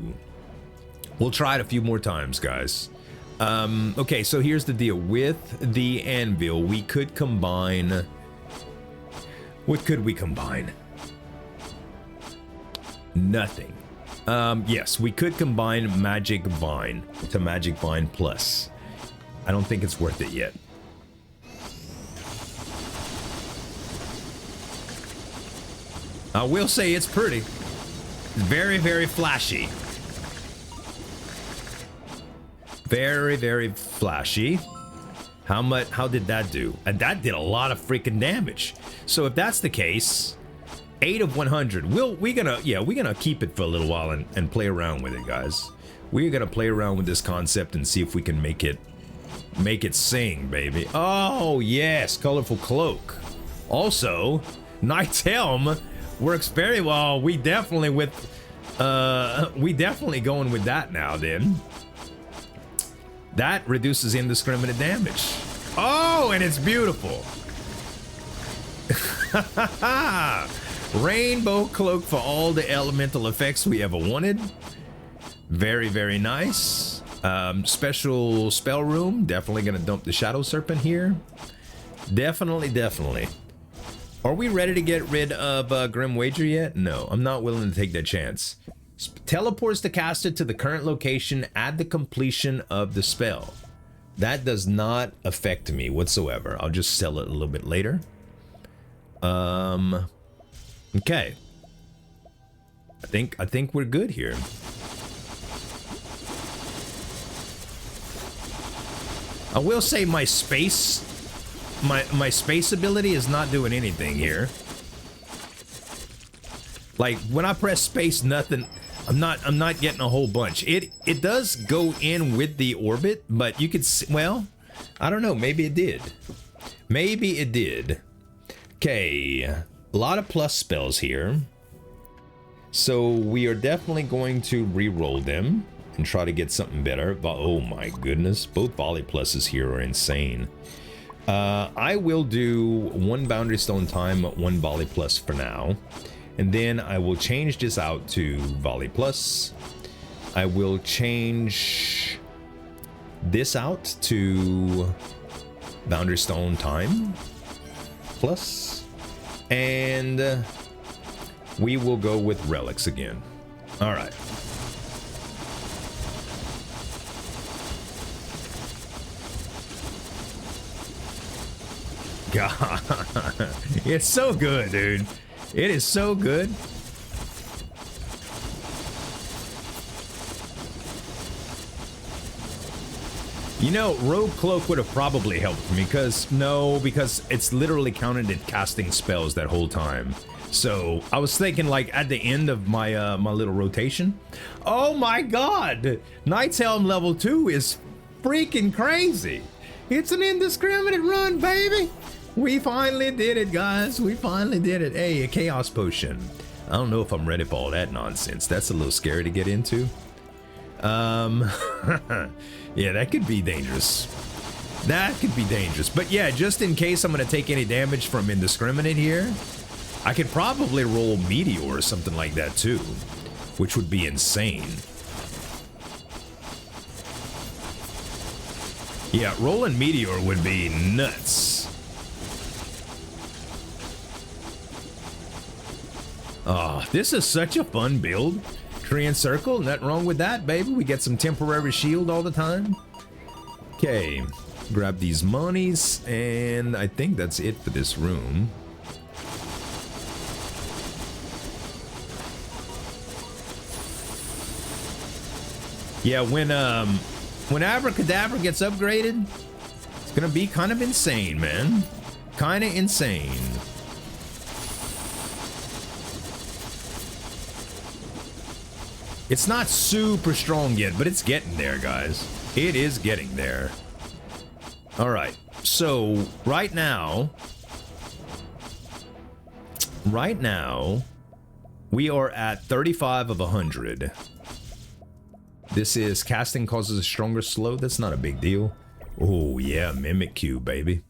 A: We'll try it a few more times, guys. Okay, so here's the deal. With the anvil, we could combine... What could we combine? Nothing. Yes, we could combine Magic Vine to Magic Vine Plus. I don't think it's worth it yet. I will say it's pretty. Very, very flashy. Very, very flashy. How did that do? And that did a lot of freaking damage. So if that's the case, 8 of 100. We're gonna keep it for a little while and play around with it, guys. We're gonna play around with this concept and see if we can make it sing, baby. Oh yes, colorful cloak. Also, Knight's Helm works very well. We definitely going with that now then. That reduces indiscriminate damage. Oh, and it's beautiful. Rainbow cloak for all the elemental effects we ever wanted. Very, very nice. Special spell room. Definitely gonna dump the Shadow Serpent here. Definitely. Are we ready to get rid of Grim Wager yet? No, I'm not willing to take that chance. Teleports the caster to the current location at the completion of the spell. That does not affect me whatsoever. I'll just sell it a little bit later. Okay. I think we're good here. I will say my space ability is not doing anything here. Like when I press space, nothing. I'm not getting a whole bunch. It does go in with the orbit, but you could see, well, I don't know, maybe it did. Maybe it did. Okay, a lot of plus spells here. So we are definitely going to re-roll them and try to get something better. But oh my goodness, both volley pluses here are insane. I will do 1 Boundary Stone time, 1 volley plus for now. And then I will change this out to volley plus. I will change this out to Boundary Stone time plus. And we will go with relics again. All right. God, it's so good, dude. It is so good. You know, Rogue Cloak would have probably helped me because it's literally counted at casting spells that whole time. So I was thinking like at the end of my my little rotation. Oh my God, Knight's Helm level 2 is freaking crazy. It's an indiscriminate run, baby. We finally did it, guys. We finally did it. Hey, a chaos potion. I don't know if I'm ready for all that nonsense. That's a little scary to get into. Yeah, that could be dangerous. That could be dangerous. But yeah, just in case I'm gonna take any damage from indiscriminate here, I could probably roll Meteor or something like that too, which would be insane. Yeah, rolling Meteor would be nuts. Oh, this is such a fun build. Korean Circle, nothing wrong with that, baby. We get some temporary shield all the time. Okay, grab these monies, and I think that's it for this room. Yeah, when Abra Cadaver gets upgraded, it's gonna be kind of insane, man. Kind of insane. It's not super strong yet, but it's getting there, guys. It is getting there. All right, so right now, We are at 35 of 100. This is casting causes a stronger slow. That's not a big deal. Oh yeah, Mimic Cube, baby.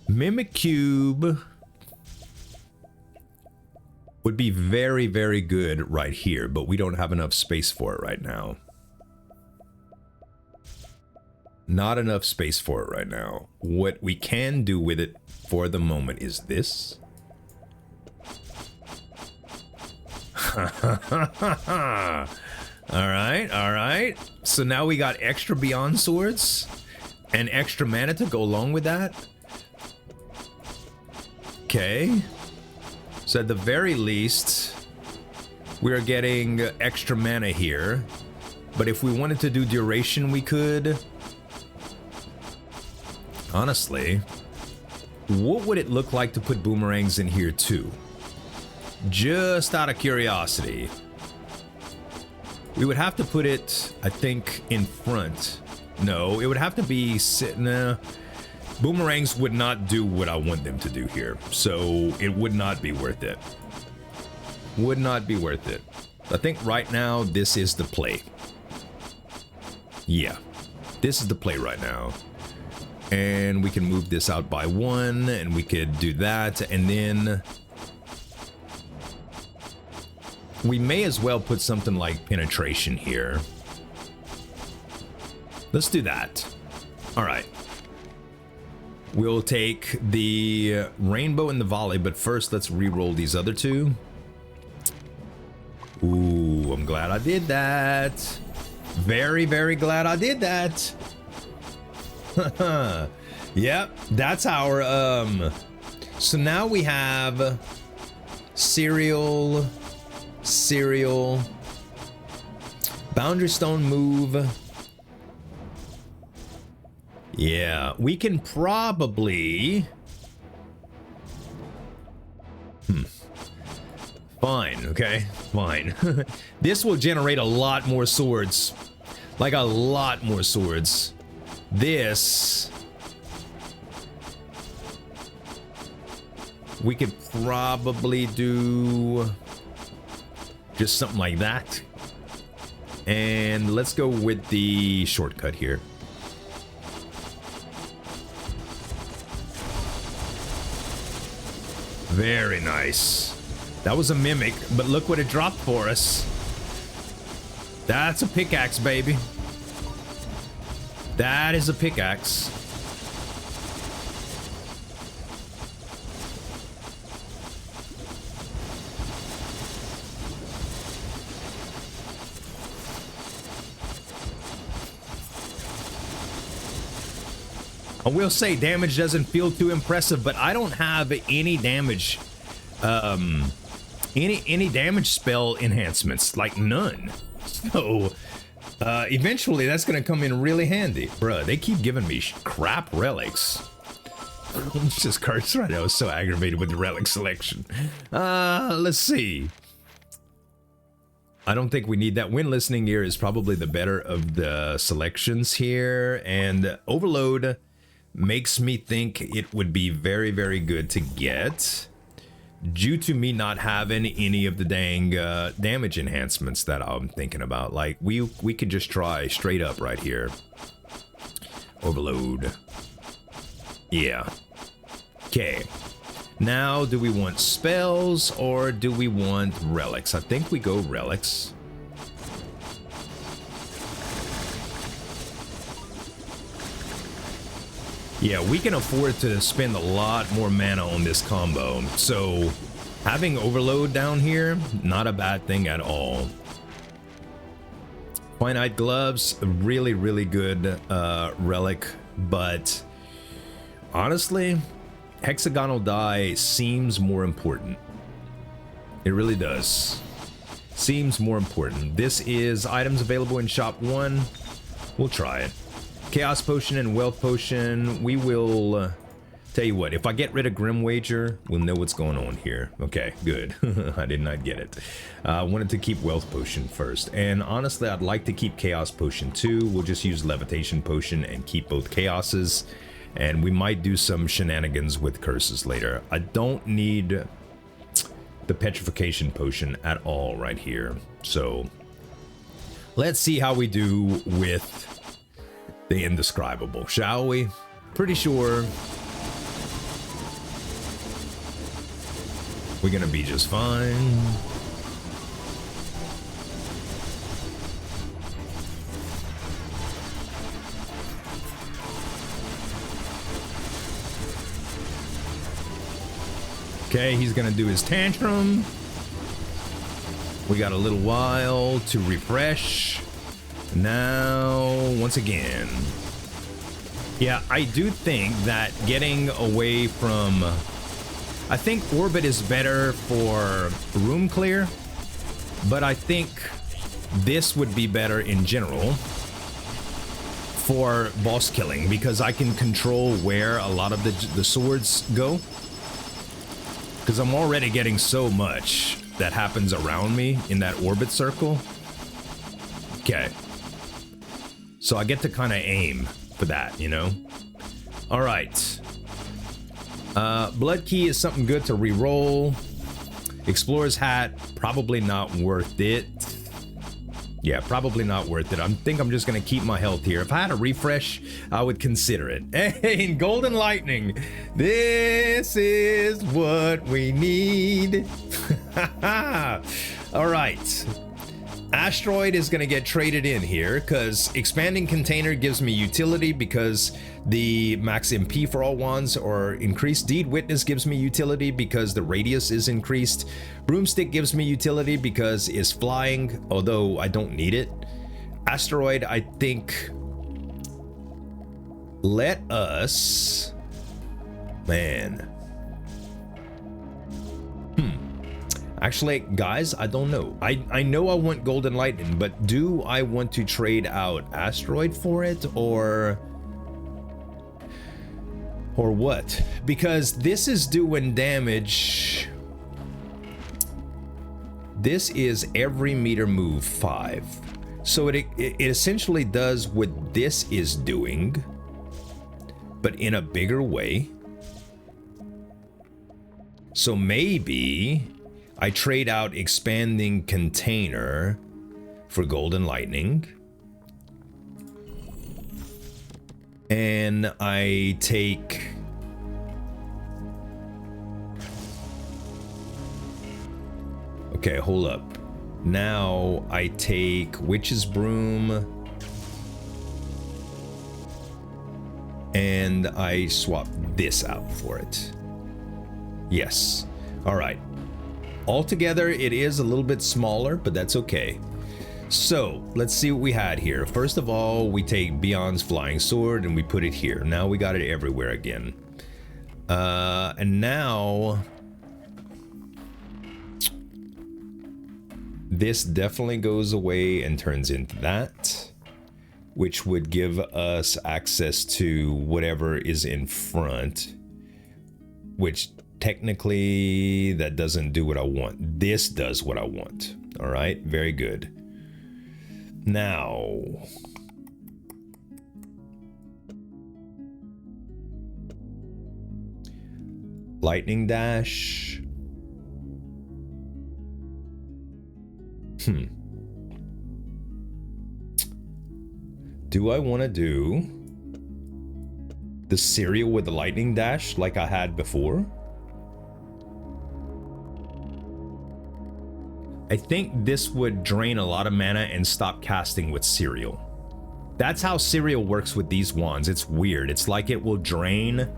A: Mimic Cube would be very, very good right here, but we don't have enough space for it right now. Not enough space for it right now. What we can do with it for the moment is this. Alright, alright. So now we got extra Beyond Swords and extra mana to go along with that. Okay. So at the very least, we're getting extra mana here. But if we wanted to do duration, we could. Honestly, what would it look like to put boomerangs in here too? Just out of curiosity. We would have to put it, I think, in front. No, it would have to be sitting. Boomerangs would not do what I want them to do here, so it would not be worth it. Would not be worth it. I think right now this is the play. Yeah, this is the play right now. And we can move this out by 1, and we could do that, and then we may as well put something like penetration here. Let's do that. All right. We'll take the rainbow and the volley, but first let's re-roll these other two. Ooh, I'm glad I did that. Very, very glad I did that. Yep, that's our so now we have cereal, boundary stone move. Yeah, we can probably fine, okay, fine. This will generate a lot more swords, like a lot more swords. This we could probably do just something like that. And let's go with the shortcut here. Very nice. That was a mimic, but look what it dropped for us. That's a pickaxe, baby. That is a pickaxe. I will say damage doesn't feel too impressive, but I don't have any damage, any damage spell enhancements, like none. So eventually that's gonna come in really handy. Bruh, they keep giving me crap relics. It's just cards right now. I was so aggravated with the relic selection. Let's see. I don't think we need that. Wind Listening Ear is probably the better of the selections here, and Overload makes me think it would be very, very good to get, due to me not having any of the dang damage enhancements that I'm thinking about. Like, we could just try straight up right here. Overload. Yeah. Okay. Now, do we want spells or do we want relics? I think we go relics. Yeah, we can afford to spend a lot more mana on this combo. So having Overload down here, not a bad thing at all. Finite Gloves, a really, really good relic, but honestly, Hexagonal Die seems more important. It really does. Seems more important. This is items available in Shop 1. We'll try it. Chaos Potion and Wealth Potion, we will tell you what, if I get rid of Grim Wager, we'll know what's going on here. Okay, good. I did not get it. I wanted to keep Wealth Potion first, and honestly, I'd like to keep Chaos Potion too. We'll just use Levitation Potion and keep both Chaoses, And we might do some shenanigans with curses later. I don't need the petrification potion at all right here. So let's see how we do with the indescribable, shall we? Pretty sure we're gonna be just fine. Okay, he's gonna do his tantrum. We got a little while to refresh. Now, once again. Yeah, I do think that getting away from... I think Orbit is better for room clear, but I think this would be better in general for boss killing, because I can control where a lot of the swords go. Because I'm already getting so much that happens around me in that orbit circle. Okay. So I get to kind of aim for that, you know? All right. Blood Key is something good to re-roll. Explorer's Hat, probably not worth it. Yeah, probably not worth it. I think I'm just going to keep my health here. If I had a refresh, I would consider it. Hey, in Golden Lightning, this is what we need. All right. Asteroid is going to get traded in here because Expanding Container gives me utility because the max MP for all wands are increased. Deed Witness gives me utility because the radius is increased. Broomstick gives me utility because it's flying, although I don't need it. Asteroid, I think... Let us... Man... Actually, guys, I don't know. I know I want Golden Lightning, but do I want to trade out Asteroid for it, or what? Because this is doing damage. This is every meter move 5. So it essentially does what this is doing, but in a bigger way. So maybe I trade out Expanding Container for Golden Lightning. And I take... Okay, hold up. Now I take Witch's Broom. And I swap this out for it. Yes. All right. Altogether, it is a little bit smaller, but that's okay. So, let's see what we had here. First of all, we take Beyond's Flying Sword and we put it here. Now we got it everywhere again. And now... This definitely goes away and turns into that, which would give us access to whatever is in front, which... Technically, that doesn't do what I want. This does what I want. All right, very good. Now, Lightning Dash. Do I want to do the cereal with the Lightning Dash like I had before? I think this would drain a lot of mana and stop casting with Cereal. That's how Cereal works with these wands. It's weird. It's like it will drain.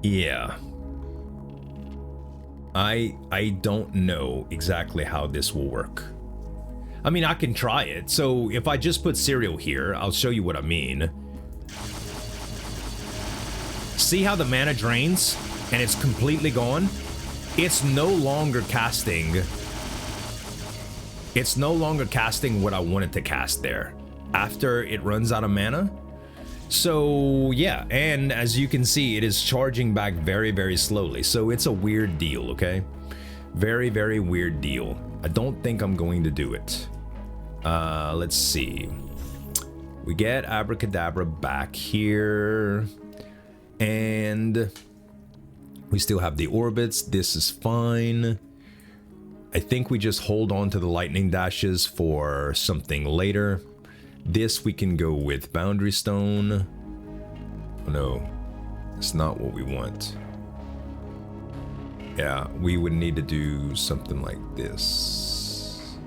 A: Yeah. I don't know exactly how this will work. I mean, I can try it. So if I just put Cereal here, I'll show you what I mean. See how the mana drains and it's completely gone? It's no longer casting. It's no longer casting what I wanted to cast there after it runs out of mana. So yeah, and as you can see, it is charging back very, very slowly. So it's a weird deal, okay? Very, very weird deal. I don't think I'm going to do it. Let's see. We get Abracadabra back here. And we still have the orbits. This is fine. I think we just hold on to the lightning dashes for something later. This we can go with Boundary Stone. Oh no, it's not what we want. Yeah, we would need to do something like this.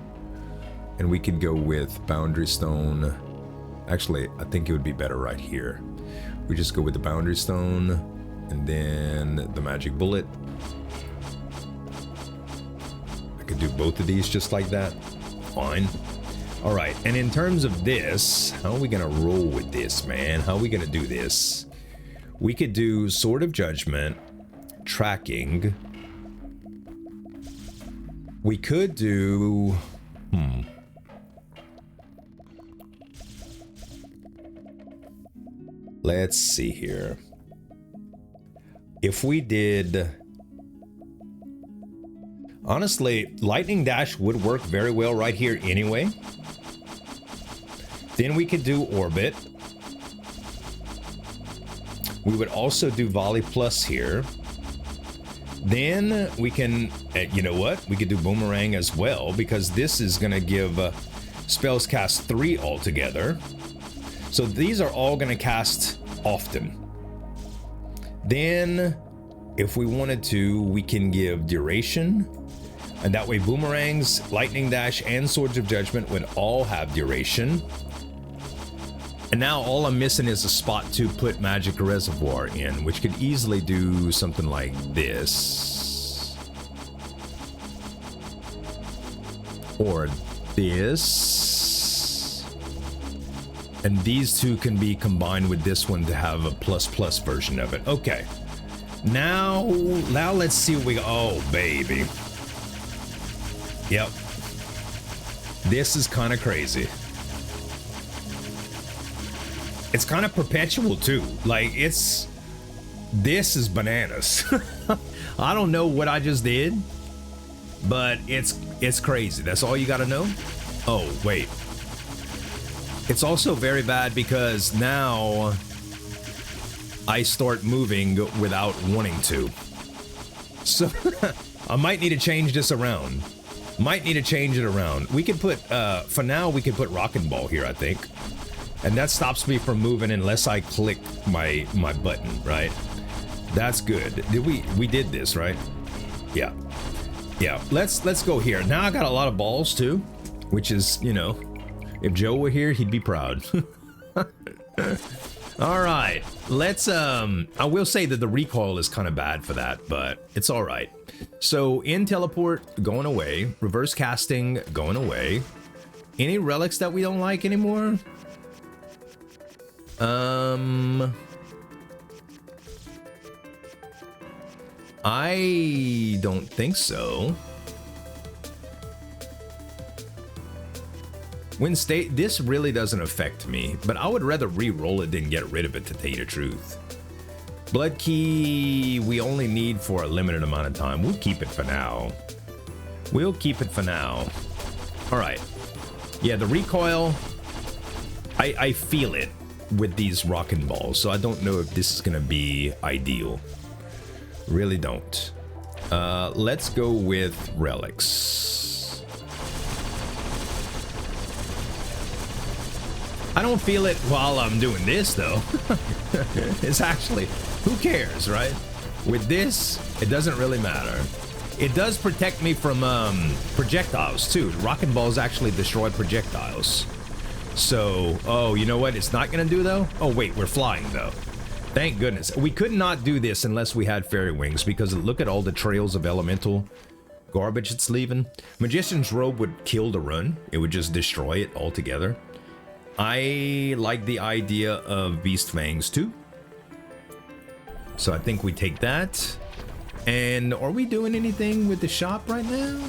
A: And we could go with Boundary Stone. Actually, I think it would be better right here. We just go with the Boundary Stone and then the Magic Bullet. I could do both of these just like that. Fine. All right, and in terms of this, how are we gonna roll with this, man? How are we gonna do this? We could do Sword of Judgment, Tracking. We could do... Let's see here. If we did... Honestly, Lightning Dash would work very well right here anyway. Then we could do Orbit. We would also do Volley Plus here. Then we can, you know what? We could do Boomerang as well, because this is going to give spells cast 3 altogether. So these are all going to cast often. Then, if we wanted to, we can give Duration. And that way Boomerangs, Lightning Dash, and Swords of Judgment would all have Duration. And now all I'm missing is a spot to put Magic Reservoir in, which could easily do something like this. Or this. And these two can be combined with this one to have a plus version of it. Okay. Now let's see what we got. Oh, baby. Yep. This is kind of crazy. It's kind of perpetual too. Like this is bananas. I don't know what I just did, but it's crazy. That's all you got to know. Oh, wait. It's also very bad because now I start moving without wanting to. So I might need to change this around. Might need to change it around. We could put, for now, we could put Rockin' Ball here, I think. And that stops me from moving unless I click my button, right? That's good. We did this, right? Yeah. Yeah, let's go here. Now I got a lot of balls too, which is, you know, if Joe were here, he'd be proud. All right, let's, I will say that the recoil is kind of bad for that, but it's all right. So in teleport, going away. Reverse casting, going away. Any relics that we don't like anymore? I don't think so. This really doesn't affect me, but I would rather re-roll it than get rid of it, to tell you the truth. Blood Key, we only need for a limited amount of time. We'll keep it for now. We'll keep it for now. All right. Yeah, the recoil, I feel it with these Rockin' Balls, so I don't know if this is gonna be ideal. Really don't. Let's go with relics. I don't feel it while I'm doing this though. It's actually, who cares, right? With this, it doesn't really matter. It does protect me from projectiles too. Rockin' Balls actually destroy projectiles. So, oh, you know what it's not gonna do though? Oh wait, we're flying though. Thank goodness. We could not do this unless we had fairy wings, because look at all the trails of elemental garbage it's leaving. Magician's Robe would kill the run. It would just destroy it altogether. I like the idea of Beast Fangs too. So I think we take that. And are we doing anything with the shop right now?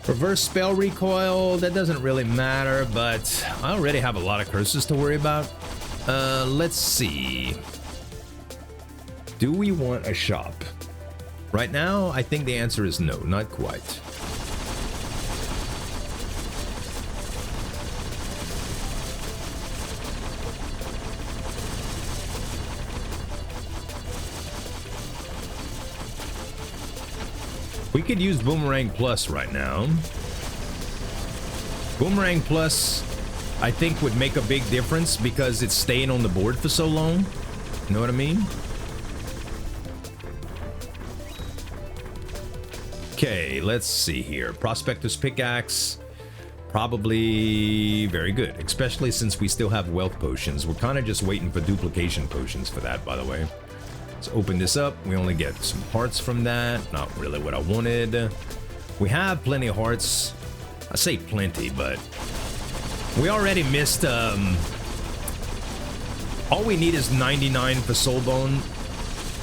A: Reverse spell recoil, that doesn't really matter, but I already have a lot of curses to worry about. Let's see. Do we want a shop? Right now, I think the answer is no, not quite. We could use Boomerang Plus right now. Boomerang Plus, I think, would make a big difference because it's staying on the board for so long. You know what I mean? Okay, let's see here. Prospector's Pickaxe. Probably very good, especially since we still have wealth potions. We're kind of just waiting for duplication potions for that, by the way. Let's open this up. We only get some hearts from that. Not really what I wanted. We have plenty of hearts. I say plenty, but we already missed, all we need is 99 for Soulbone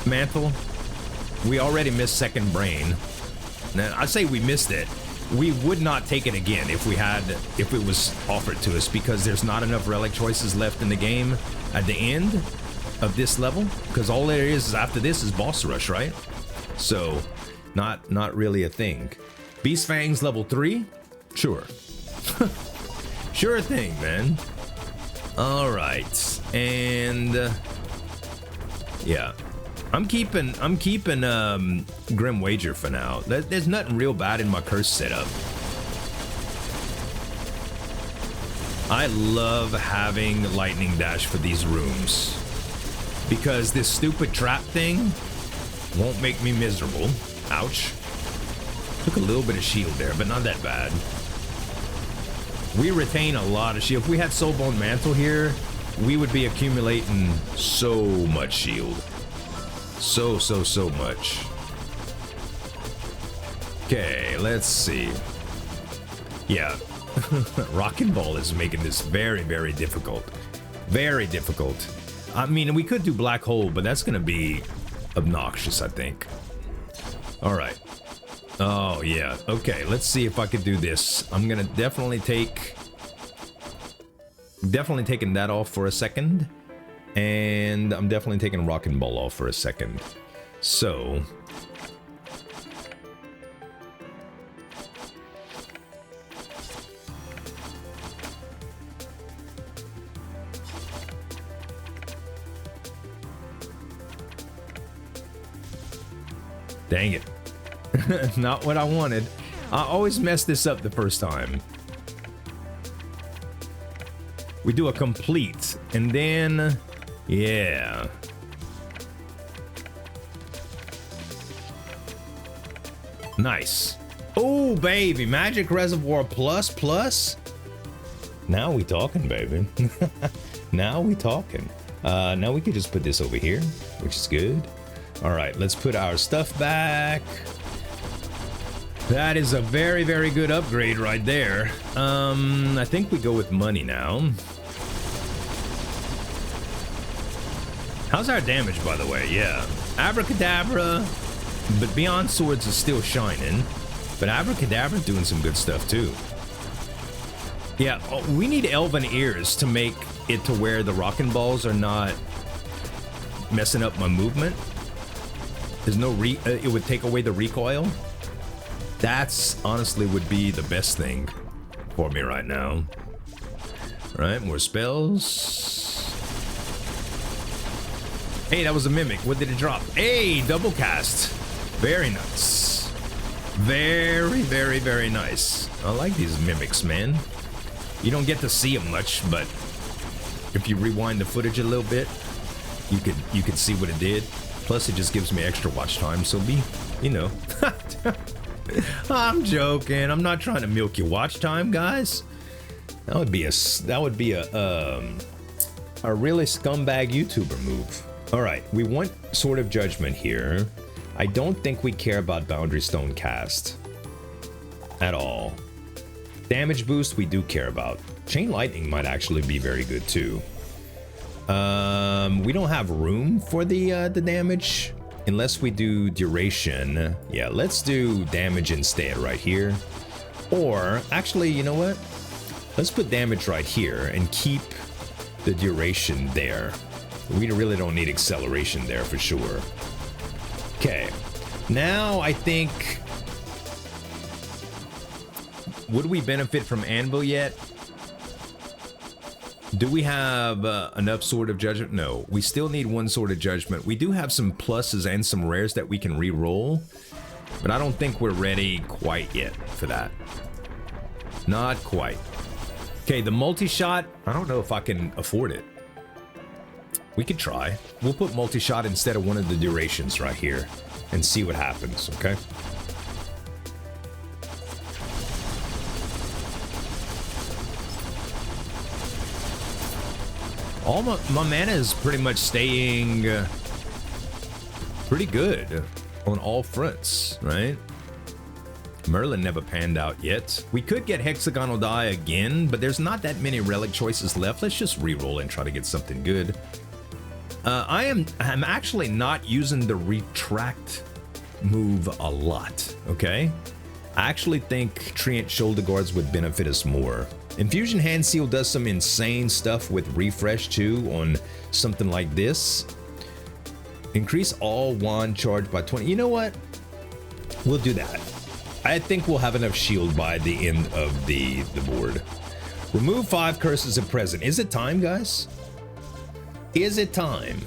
A: Mantle. We already missed Second Brain. Now, I say we missed it. We would not take it again if it was offered to us, because there's not enough relic choices left in the game at the end of this level, because all there is after this is boss rush, right? So not really a thing. Beast Fangs level 3? Sure. Sure thing, man. All right. And yeah. I'm keeping Grim Wager for now. There's nothing real bad in my curse setup. I love having Lightning Dash for these rooms, because this stupid trap thing won't make me miserable. Ouch. Took a little bit of shield there, but not that bad. We retain a lot of shield. If we had Soulbone Mantle here, we would be accumulating so much shield. So much. Okay, let's see. Yeah. Rockin' Ball is making this very, very difficult. Very difficult. I mean, we could do Black Hole, but that's gonna be obnoxious, I think. Alright. Oh, yeah. Okay, let's see if I could do this. I'm gonna definitely taking that off for a second. And I'm definitely taking Rockin' Ball off for a second. So dang it. Not what I wanted. I always mess this up the first time. We do a complete, and then yeah. Nice. Oh, baby. Magic Reservoir plus. Now we talking, baby. Now we talking. Now we could just put this over here, which is good. All right, let's put our stuff back. That is a very, very good upgrade right there. I think we go with money now. How's our damage, by the way? Yeah. Abracadabra, but Beyond Swords is still shining. But Abracadabra doing some good stuff, too. Yeah, we need Elven Ears to make it to where the Rockin' Balls are not messing up my movement. There's no it would take away the recoil. That's honestly would be the best thing for me right now. All right, more spells. Hey, that was a mimic. What did it drop? Hey, double cast. Very nice. Very, very, very nice. I like these mimics, man. You don't get to see them much, but if you rewind the footage a little bit, you could see what it did. Plus, it just gives me extra watch time, so you know. I'm joking. I'm not trying to milk your watch time, guys. That would be a really scumbag YouTuber move. All right, we want Sword of Judgment here. I don't think we care about Boundary Stone cast at all. Damage boost we do care about. Chain Lightning might actually be very good too. We don't have room for the damage unless we do duration. Yeah, let's do damage instead right here. Or actually, you know what? Let's put damage right here and keep the duration there. We really don't need acceleration there for sure. Okay, now I think, would we benefit from Anvil yet? Do we have enough Sword of Judgment? No, we still need one Sword of Judgment. We do have some pluses and some rares that we can re-roll. But I don't think we're ready quite yet for that. Not quite. Okay, the multi-shot, I don't know if I can afford it. We could try. We'll put multi-shot instead of one of the durations right here and see what happens, okay? All my mana is pretty much staying pretty good on all fronts, right? Merlin never panned out yet. We could get hexagonal die again, but there's not that many relic choices left. Let's just reroll and try to get something good. I'm actually not using the retract move a lot, okay? I actually think Treant shoulder guards would benefit us more. Infusion Hand Seal does some insane stuff with refresh too on something like this. Increase all wand charge by 20. You know what? We'll do that. I think we'll have enough shield by the end of the board. Remove 5 curses at present. Is it time, guys? Is it time?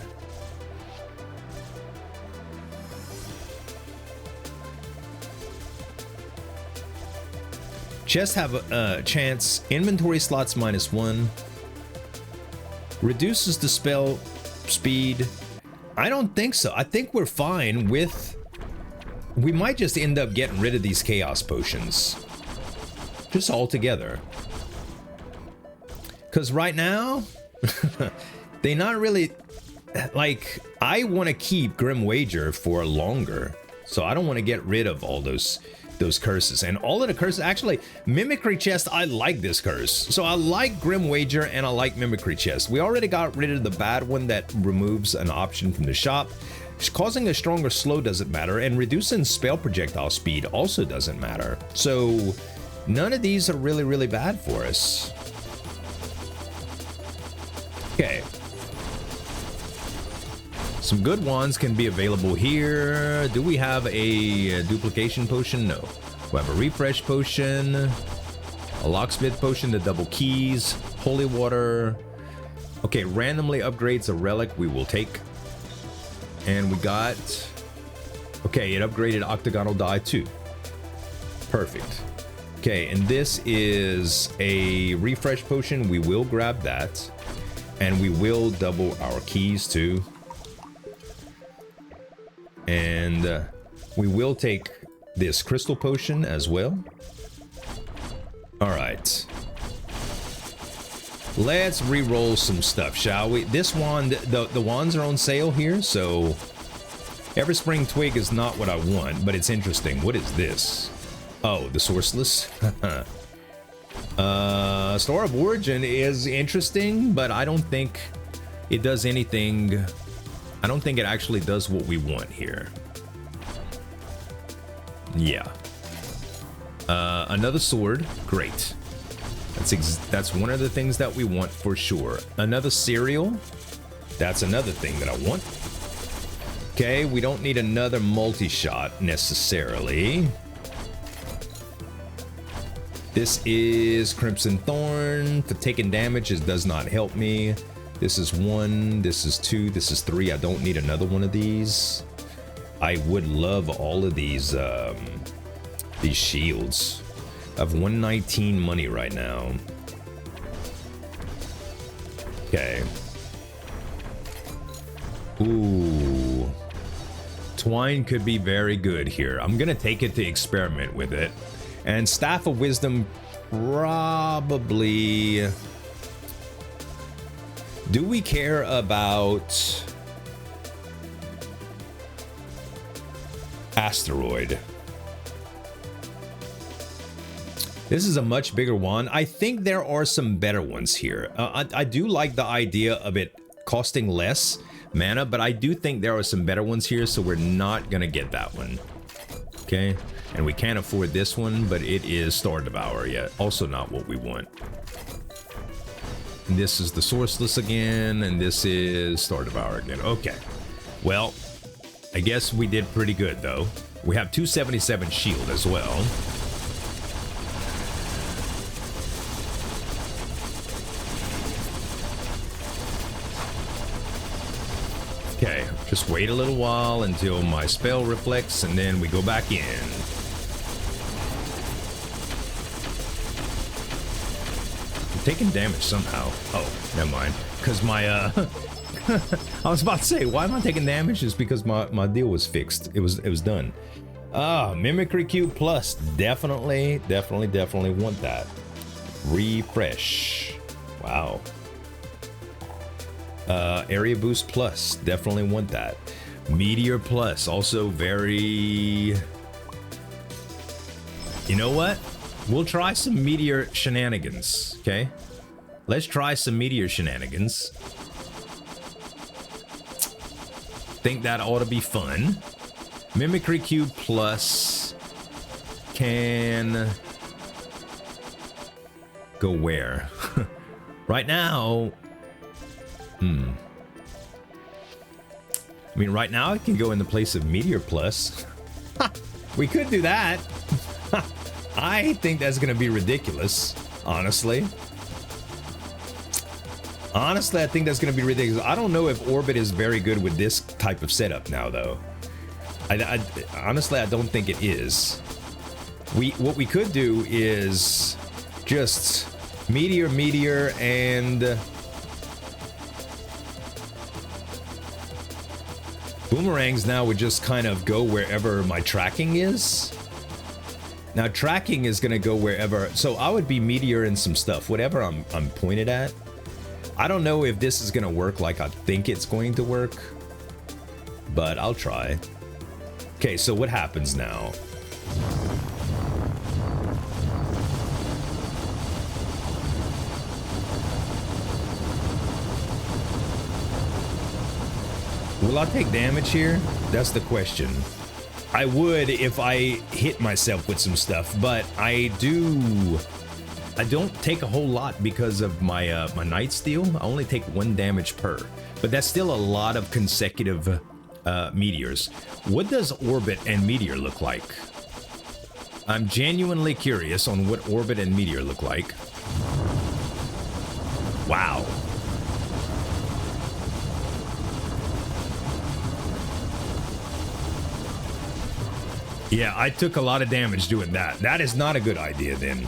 A: Chests have a chance. Inventory slots -1. Reduces the spell speed. I don't think so. I think we're fine with... We might just end up getting rid of these chaos potions. Just altogether. Because right now... they not really... Like, I want to keep Grim Wager for longer. So I don't want to get rid of all those curses. And all of the curses... Actually, Mimicry Chest, I like this curse. So I like Grim Wager and I like Mimicry Chest. We already got rid of the bad one that removes an option from the shop. Causing a stronger slow doesn't matter, and reducing spell projectile speed also doesn't matter. So none of these are really, really bad for us. Okay. Some good ones can be available here. Do we have a duplication potion? No. We have a refresh potion, a locksmith potion to double keys, holy water. Okay, randomly upgrades a relic we will take. And we got, okay, it upgraded octagonal die too. Perfect. Okay, and this is a refresh potion. We will grab that. And we will double our keys too. And we will take this crystal potion as well. All right. Let's re-roll some stuff, shall we? This wand, the wands are on sale here, so Everspring Twig is not what I want, but it's interesting. What is this? Oh, the Sourceless. Star of Origin is interesting, but I don't think it does anything. I don't think it actually does what we want here. Yeah. Another sword, great. That's one of the things that we want for sure. Another cereal, that's another thing that I want. Okay, we don't need another multi-shot necessarily. This is Crimson Thorn. For taking damage, it does not help me. This is 1, this is 2, this is 3. I don't need another one of these. I would love all of these shields. I have 119 money right now. Okay. Ooh. Twine could be very good here. I'm gonna take it to experiment with it. And Staff of Wisdom probably... Do we care about Asteroid? This is a much bigger one. I think there are some better ones here. I do like the idea of it costing less mana, but I do think there are some better ones here, so we're not gonna get that one. Okay, and we can't afford this one, but it is Star Devourer yet. Also not what we want. And this is the Sourceless again, and this is Star Devourer again. Okay, well, I guess we did pretty good though. We have 277 shield as well. Okay, Just wait a little while until my spell reflects, and then we go back in. I'm taking damage somehow. Oh, never mind. Because my, I was about to say, why am I taking damage? It's because my deal was fixed. It was done. Mimicry Cube Plus. Definitely want that. Refresh. Wow. Area Boost Plus. Definitely want that. Meteor Plus. Also very... You know what? We'll try some Meteor shenanigans, okay? Let's try some Meteor shenanigans. Think that ought to be fun. Mimicry Cube Plus can go where? Right now, I mean, right now it can go in the place of Meteor Plus. We could do that. I think that's gonna be ridiculous, honestly. Honestly, I think that's gonna be ridiculous. I don't know if Orbit is very good with this type of setup now, though. Honestly, I don't think it is. What we could do is just Meteor, and Boomerangs now would just kind of go wherever my tracking is. Now, tracking is gonna go wherever, so I would be Meteor and some stuff, whatever I'm pointed at. I don't know if this is gonna work like I think it's going to work, but I'll try. Okay, so what happens now? Will I take damage here? That's the question. I would if I hit myself with some stuff, but I don't take a whole lot because of my my Night Steel. I only take 1 damage per, but that's still a lot of consecutive meteors. What does Orbit and Meteor look like? I'm genuinely curious on what Orbit and Meteor look like. Wow. Yeah, I took a lot of damage doing that. That is not a good idea then.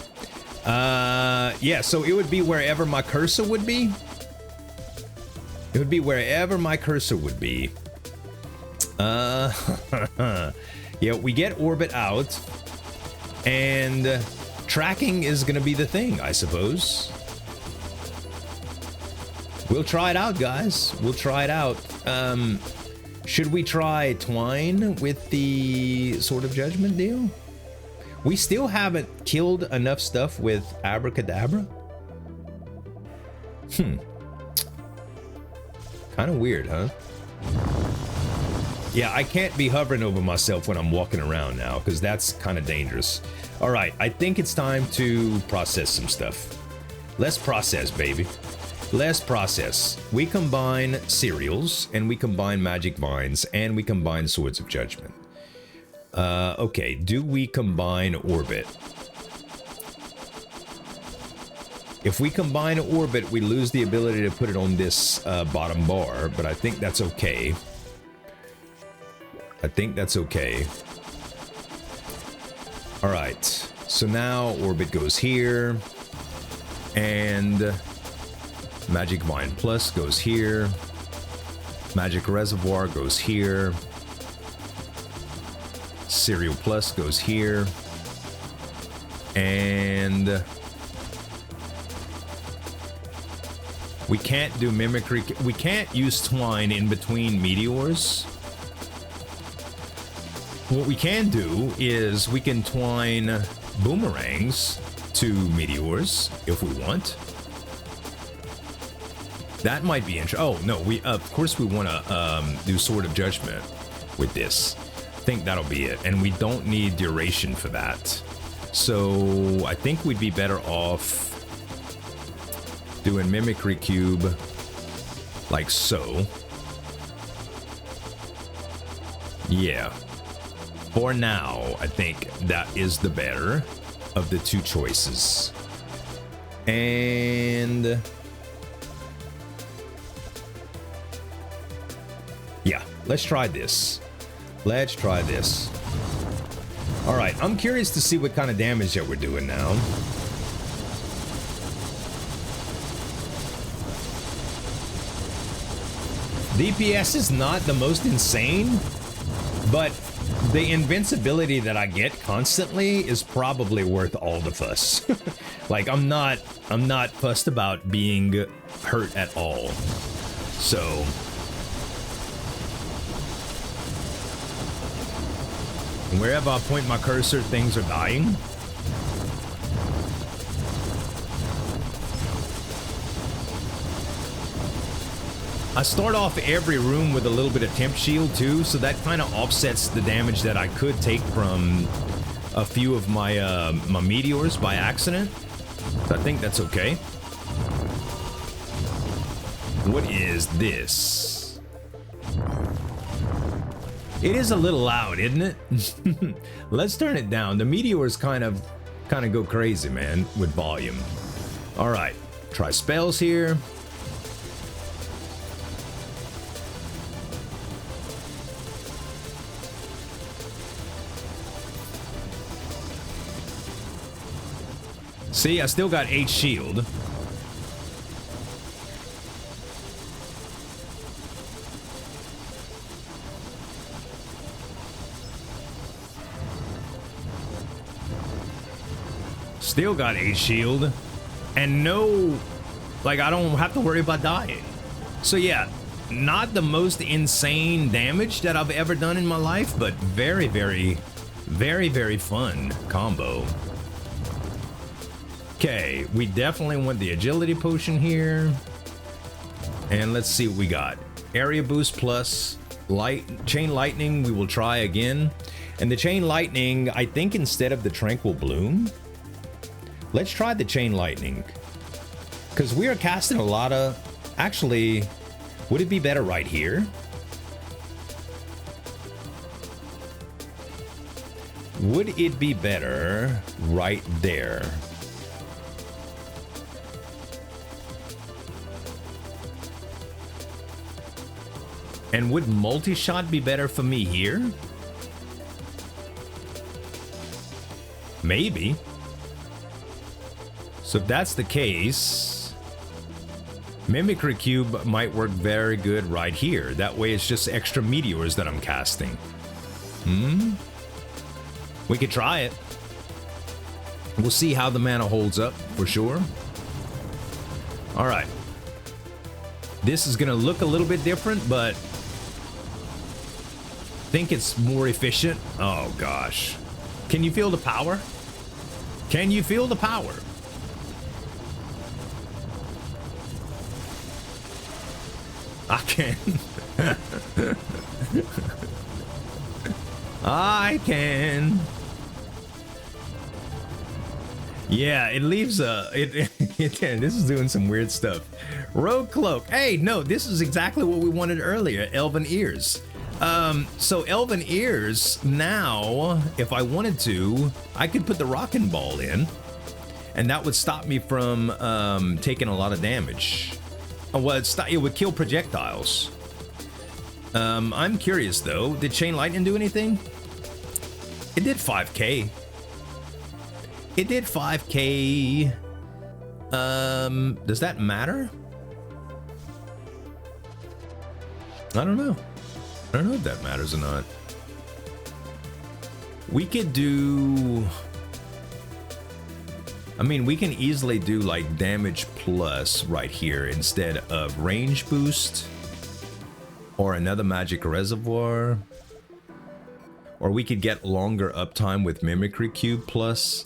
A: Yeah, so it would be wherever my cursor would be. It would be wherever my cursor would be. Yeah, we get Orbit out, and tracking is gonna be the thing, I suppose. We'll try it out, guys. We'll try it out. Should we try Twine with the Sword of Judgment deal? We still haven't killed enough stuff with Abracadabra. Kind of weird, huh? Yeah, I can't be hovering over myself when I'm walking around now, because that's kind of dangerous. All right, I think it's time to process some stuff. Let's process, baby. Let's process. We combine cereals, and we combine magic vines, and we combine swords of judgment. Okay, do we combine orbit? If we combine orbit, we lose the ability to put it on this bottom bar, but I think that's okay. I think that's okay. All right, so now orbit goes here, and Magic Vine Plus goes here. Magic Reservoir goes here. Cereal Plus goes here. And we can't do Mimicry. We can't use Twine in between Meteors. What we can do is we can twine Boomerangs to Meteors if we want. That might be interesting. Oh, no, we of course we want to do Sword of Judgment with this. I think that'll be it. And we don't need duration for that. So I think we'd be better off doing Mimicry Cube like so. Yeah. For now, I think that is the better of the two choices. And yeah, let's try this. Let's try this. All right, I'm curious to see what kind of damage that we're doing now. DPS is not the most insane, but the invincibility that I get constantly is probably worth all the fuss. Like, I'm not fussed about being hurt at all. So wherever I point my cursor, things are dying. I start off every room with a little bit of temp shield too, so that kind of offsets the damage that I could take from a few of my my meteors by accident. So I think that's okay. What is this? It is a little loud, isn't it? Let's turn it down. The meteors kind of go crazy, man, with volume. All right, try spells here. See, I still got 8 shield. Still got 8 shield. And no, like, I don't have to worry about dying. So yeah, not the most insane damage that I've ever done in my life, but very, very, very, very fun combo. Okay, we definitely want the agility potion here. And let's see what we got. Area boost plus chain lightning, we will try again. And the chain lightning, I think instead of the tranquil bloom, let's try the chain lightning. Because we are casting a lot of... Actually, would it be better right here? Would it be better right there? And would multi-shot be better for me here? Maybe. So if that's the case, Mimicry Cube might work very good right here. That way it's just extra meteors that I'm casting. We could try it. We'll see how the mana holds up for sure. All right. This is gonna look a little bit different, but I think it's more efficient. Oh gosh. Can you feel the power? Can you feel the power? I can. I can. Yeah, it leaves a... This is doing some weird stuff. Rogue Cloak. Hey, no, this is exactly what we wanted earlier. Elven Ears. So Elven Ears, now, if I wanted to, I could put the Rockin' Ball in, and that would stop me from taking a lot of damage. Well, it would kill projectiles. I'm curious, though. Did Chain Lightning do anything? It did 5k. It did 5k. Does that matter? I don't know. I don't know if that matters or not. We could do... I mean, we can easily do like damage plus right here instead of range boost or another magic reservoir. Or we could get longer uptime with Mimicry Cube plus.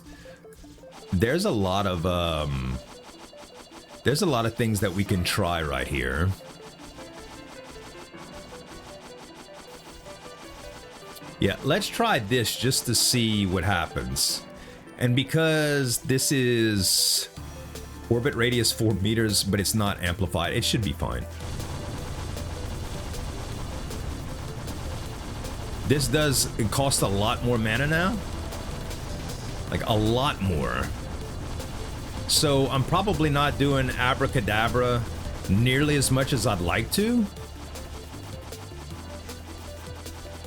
A: There's a lot of things that we can try right here. Yeah, let's try this just to see what happens. And because this is orbit radius 4 meters, but it's not amplified, it should be fine. This does cost a lot more mana now. Like a lot more. So I'm probably not doing Abracadabra nearly as much as I'd like to.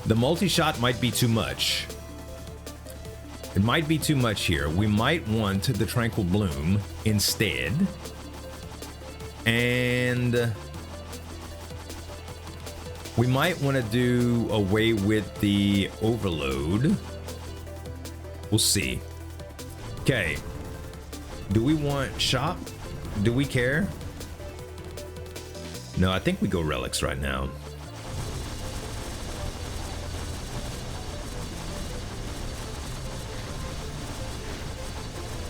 A: The multi-shot might be too much. It might be too much here. We might want the Tranquil Bloom instead. And we might want to do away with the Overload. We'll see. Okay. Do we want shop? Do we care? No, I think we go relics right now.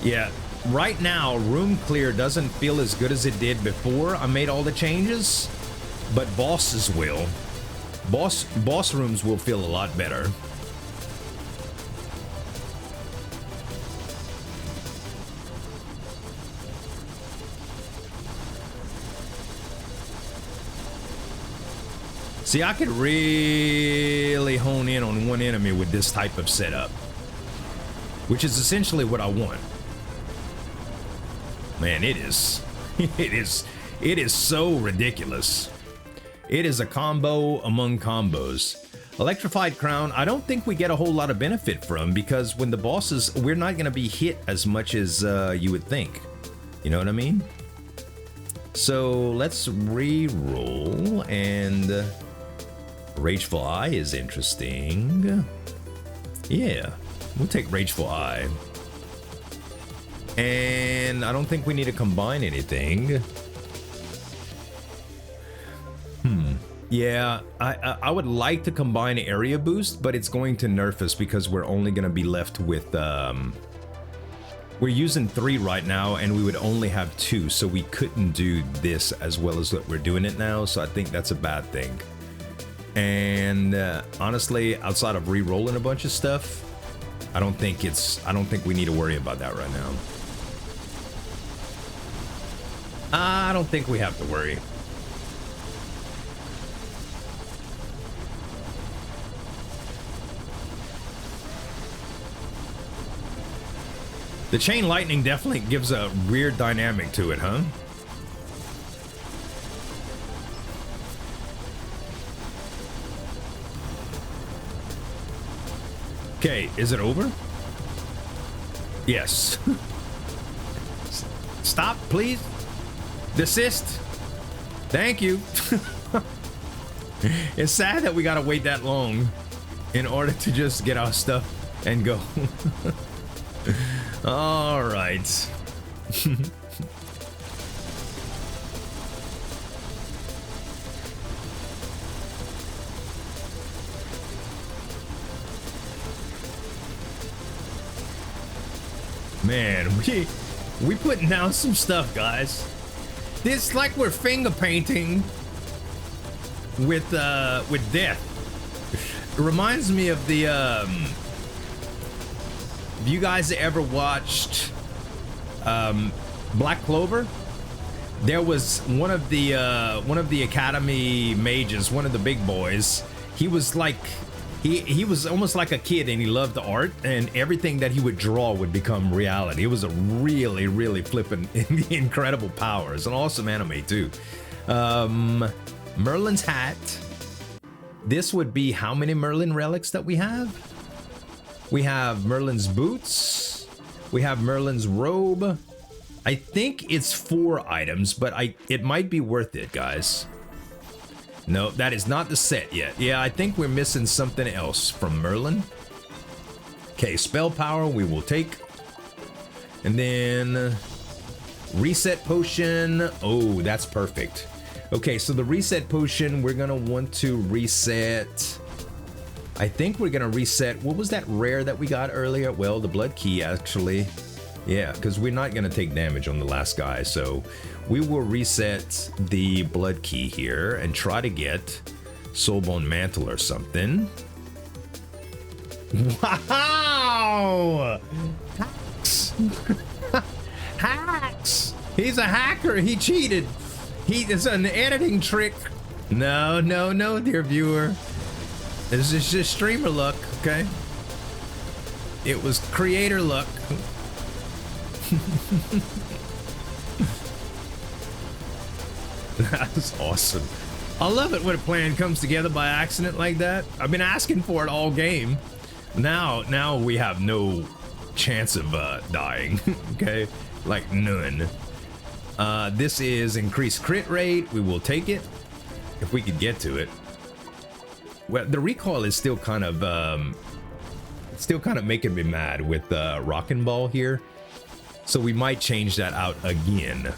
A: Yeah, right now, room clear doesn't feel as good as it did before I made all the changes, but bosses will. Boss rooms will feel a lot better. See, I could really hone in on one enemy with this type of setup, which is essentially what I want. Man, it is so ridiculous. It is a combo among combos. Electrified Crown, I don't think we get a whole lot of benefit from, because when the bosses, we're not going to be hit as much as you would think. You know what I mean? So let's re-roll, and Rageful Eye is interesting. Yeah, we'll take Rageful Eye. And I don't think we need to combine anything. Yeah, I would like to combine Area Boost, but it's going to nerf us because we're only going to be left with... we're using 3 right now, and we would only have 2, so we couldn't do this as well as what we're doing it now, so I think that's a bad thing. And honestly, outside of re-rolling a bunch of stuff, I don't think we need to worry about that right now. I don't think we have to worry. The Chain Lightning definitely gives a weird dynamic to it, huh? Okay, is it over? Yes. Stop, please. Desist. Thank you. It's sad that we gotta wait that long in order to just get our stuff and go. All right. Man, we putting down some stuff, guys. It's like we're finger painting with death. It reminds me of the have you guys ever watched Black Clover? There was one of the Academy mages, one of the big boys. He was like he was almost like a kid, and he loved the art, and everything that he would draw would become reality. It was a really, really flippin' incredible power. It's an awesome anime too. Merlin's hat. This would be how many Merlin relics that we have? We have Merlin's boots. We have Merlin's robe. I think it's 4 items, but it might be worth it, guys. No, that is not the set yet. Yeah, I think we're missing something else from Merlin. Okay, spell power we will take. And then reset potion. Oh, that's perfect. Okay, so the reset potion, we're gonna want to reset. I think we're gonna reset. What was that rare that we got earlier? Well, the blood key, actually. Yeah, because we're not gonna take damage on the last guy, so we will reset the blood key here and try to get Soulbone Mantle or something. Wow! Hacks! Hacks! He's a hacker. He cheated. It's an editing trick. No, no, no, dear viewer. This is just streamer luck, okay? It was creator luck. That was awesome. I love it when a plan comes together by accident like that. I've been asking for it all game. Now we have no chance of dying. Okay, like none. This is increased crit rate. We will take it if we could get to it. Well, the recoil is still kind of making me mad with Rockin' Ball here, so we might change that out again.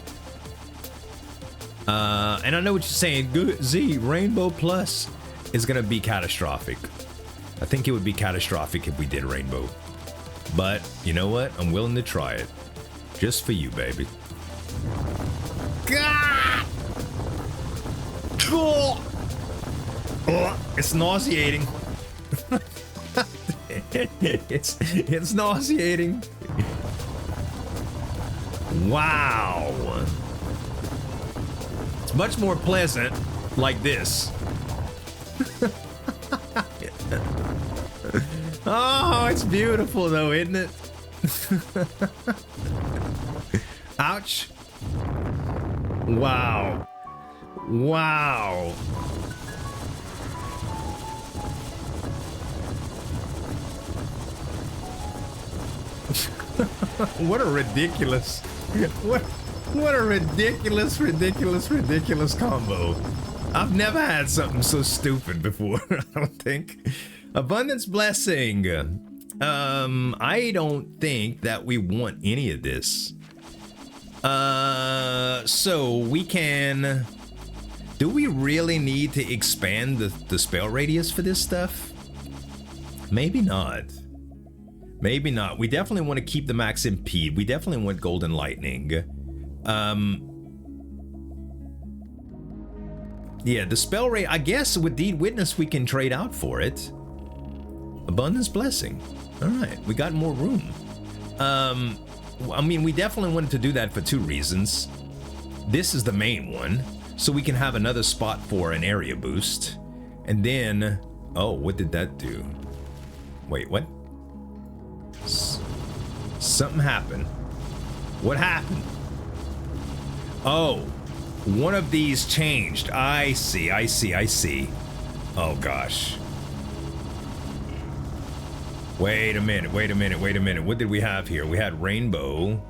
A: And I know what you're saying. Good Z, Rainbow Plus is gonna be catastrophic. I think it would be catastrophic if we did Rainbow. But you know what? I'm willing to try it. Just for you, baby. God! Oh, it's nauseating. it's nauseating. Wow. It's much more pleasant like this. Oh, it's beautiful though, isn't it? Ouch. Wow. Wow. What a ridiculous. What a ridiculous combo. I've never had something so stupid before, I don't think. Abundance Blessing. I don't think that we want any of this. So we can... Do we really need to expand the spell radius for this stuff? Maybe not. Maybe not. We definitely want to keep the max impede. We definitely want Golden Lightning. Yeah, the spell rate, I guess with Deed Witness we can trade out for it. Abundance Blessing. All right, we got more room. I mean, we definitely wanted to do that for two reasons. This is the main one, so we can have another spot for an area boost. And then, oh, what did that do? Wait, what? Something happened. What happened? Oh, one of these changed. I see. Oh gosh. Wait a minute. What did we have here? We had Rainbow.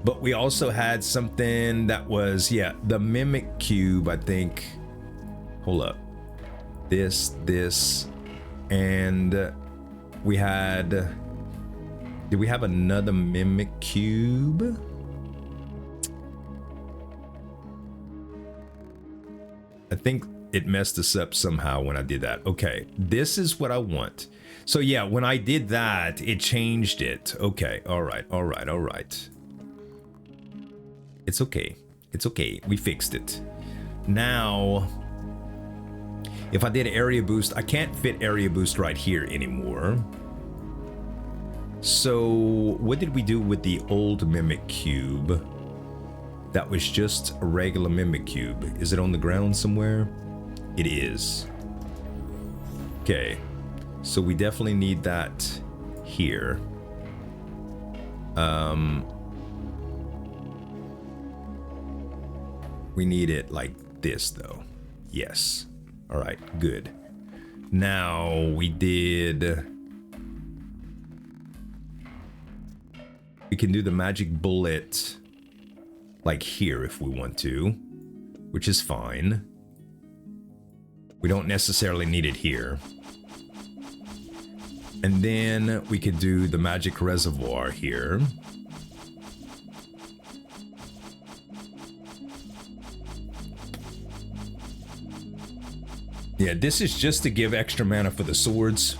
A: But we also had something that was, yeah, the Mimic Cube, I think. Hold up. This, and we had... Did we have another Mimic Cube? I think it messed us up somehow when I did that. Okay, this is what I want. So yeah, when I did that, it changed it. Okay, all right. It's okay. We fixed it. Now, if I did area boost, I can't fit area boost right here anymore. So what did we do with the old Mimic Cube? That was just a regular Mimic Cube. Is it on the ground somewhere? It is. Okay. So we definitely need that here. We need it like this though. Yes. All right, good. Now we did... We can do the magic bullet like here if we want to, which is fine. We don't necessarily need it here. And then we could do the magic reservoir here. Yeah, this is just to give extra mana for the swords.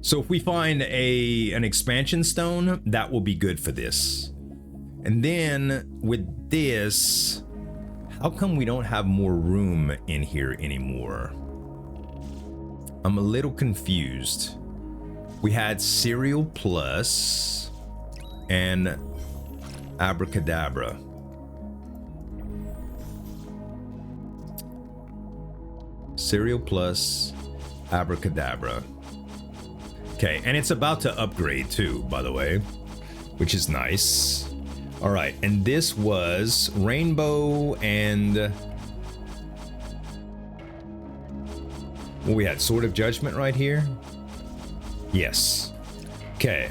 A: So if we find an expansion stone, that will be good for this. And then with this, how come we don't have more room in here anymore? I'm a little confused. We had Cereal Plus and Abracadabra. Cereal Plus, Abracadabra. Okay, and it's about to upgrade too, by the way, which is nice. All right, and this was rainbow and well, we had Sword of Judgment right here. Yes. Okay.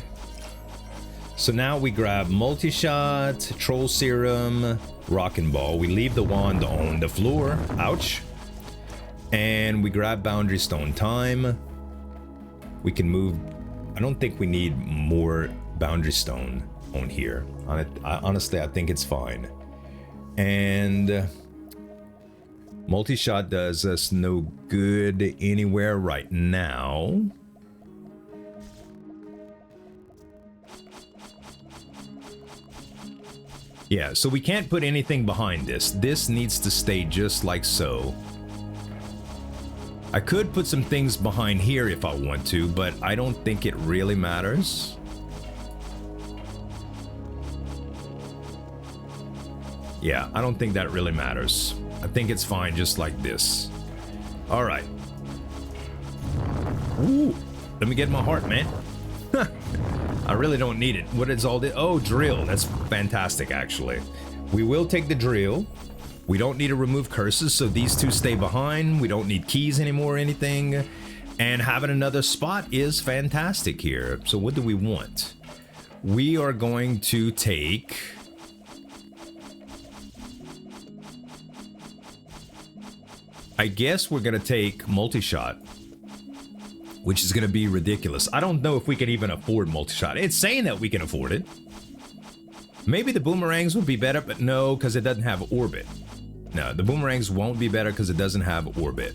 A: So now we grab multi-shot, troll serum, rockin' ball. We leave the wand on the floor. Ouch. And we grab boundary stone time. We can move. I don't think we need more boundary stone on here. Honestly, I think it's fine. And multi-shot does us no good anywhere right now. Yeah, so we can't put anything behind this. This needs to stay just like so. I could put some things behind here if I want to, but I don't think it really matters. Yeah, I don't think that really matters. I think it's fine just like this. All right. Ooh, let me get my heart, man. I really don't need it. What is all this? Oh, drill. That's fantastic, actually. We will take the drill. We don't need to remove curses, so these two stay behind. We don't need keys anymore or anything. And having another spot is fantastic here. So what do we want? We are going to take... I guess we're gonna take multi-shot, which is gonna be ridiculous. I don't know if we can even afford multi-shot. It's saying that we can afford it. Maybe the boomerangs would be better, but no, because it doesn't have orbit. No, the boomerangs won't be better because it doesn't have orbit.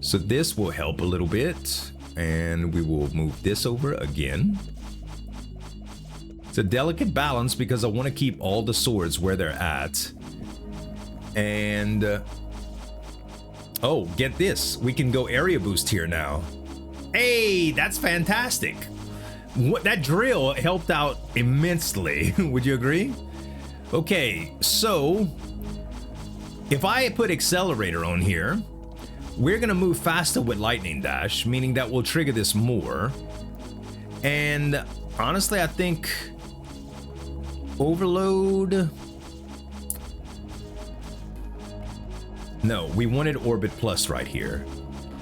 A: So this will help a little bit, and we will move this over again. It's a delicate balance because I want to keep all the swords where they're at. And oh, get this. We can go area boost here now. Hey, that's fantastic. What, that drill helped out immensely. Would you agree? Okay, so if I put accelerator on here, we're gonna move faster with lightning dash, meaning that we'll trigger this more. And honestly, I think overload. No, we wanted Orbit Plus right here.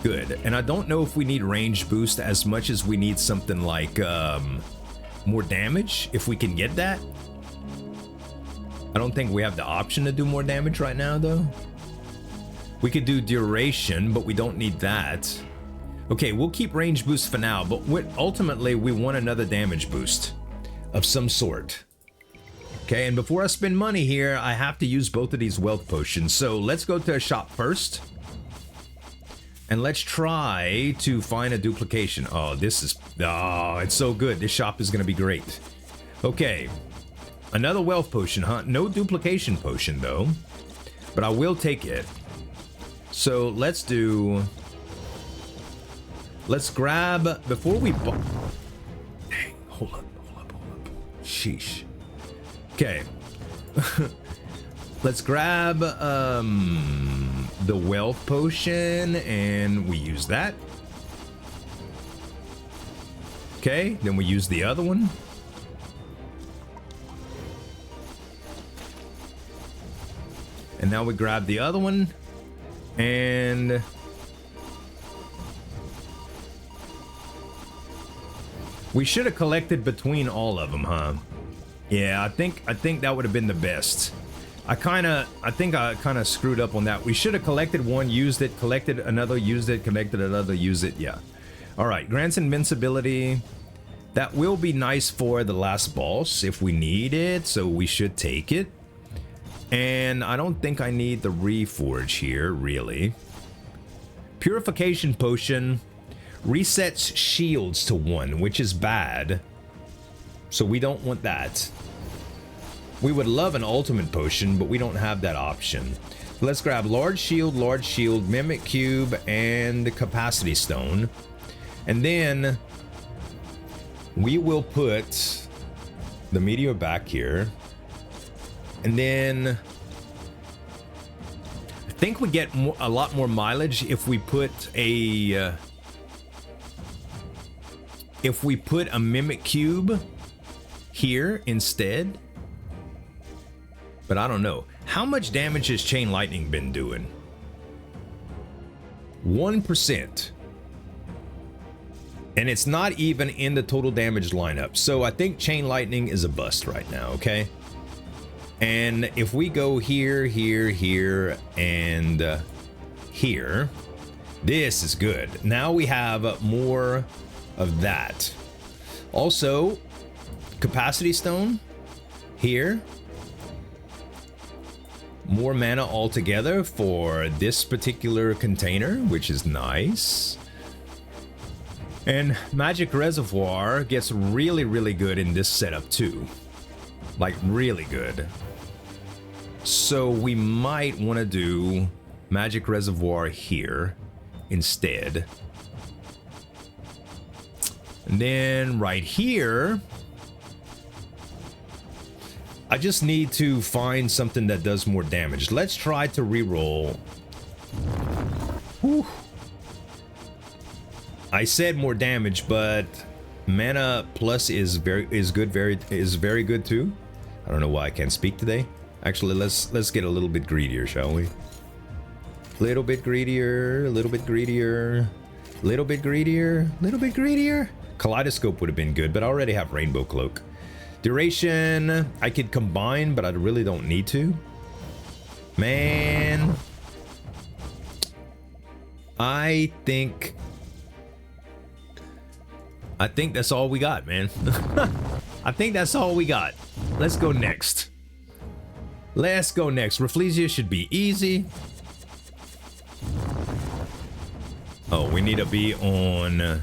A: Good. And I don't know if we need range boost as much as we need something like more damage, if we can get that. I don't think we have the option to do more damage right now, though. We could do duration, but we don't need that. Okay, we'll keep range boost for now, but ultimately we want another damage boost of some sort. Okay, and before I spend money here, I have to use both of these wealth potions. So let's go to a shop first. And let's try to find a duplication. Oh, this is... Oh, it's so good. This shop is going to be great. Okay. Another wealth potion, huh? No duplication potion, though. But I will take it. So let's do... Let's grab... Before we... Hey, hold up. Sheesh. Okay. Let's grab the wealth potion and we use that. Okay, then we use the other one. And now we grab the other one and we should have collected between all of them, huh? Yeah, I think that would have been the best. I think I kind of screwed up on that. We should have collected one, used it, collected another, used it, collected another, used it. Yeah. All right, grants invincibility. That will be nice for the last boss if we need it, so we should take it. And I don't think I need the reforge here, really. Purification potion resets shields to 1, which is bad. So we don't want that. We would love an ultimate potion, but we don't have that option. Let's grab large shield, mimic cube, and capacity stone. And then we will put the meteor back here. And then I think we get a lot more mileage if we put a mimic cube here instead. But I don't know. How much damage has Chain Lightning been doing? 1%. And it's not even in the total damage lineup. So I think Chain Lightning is a bust right now, okay? And if we go here, here, here, and here, this is good. Now we have more of that. Also, Capacity Stone here. More mana altogether for this particular container, which is nice. And Magic Reservoir gets really, really good in this setup too. Like, really good. So we might want to do Magic Reservoir here instead. And then right here, I just need to find something that does more damage. Let's try to reroll. Whew. I said more damage, but mana plus is very good too. I don't know why I can't speak today. Actually, let's get a little bit greedier, shall we? Little bit greedier, a little bit greedier, little bit greedier, little bit greedier. Kaleidoscope would have been good, but I already have Rainbow Cloak. Duration, I could combine, but I really don't need to. Man. I think that's all we got, man. I think that's all we got. Let's go next. Let's go next. Rafflesia should be easy. Oh, we need to be on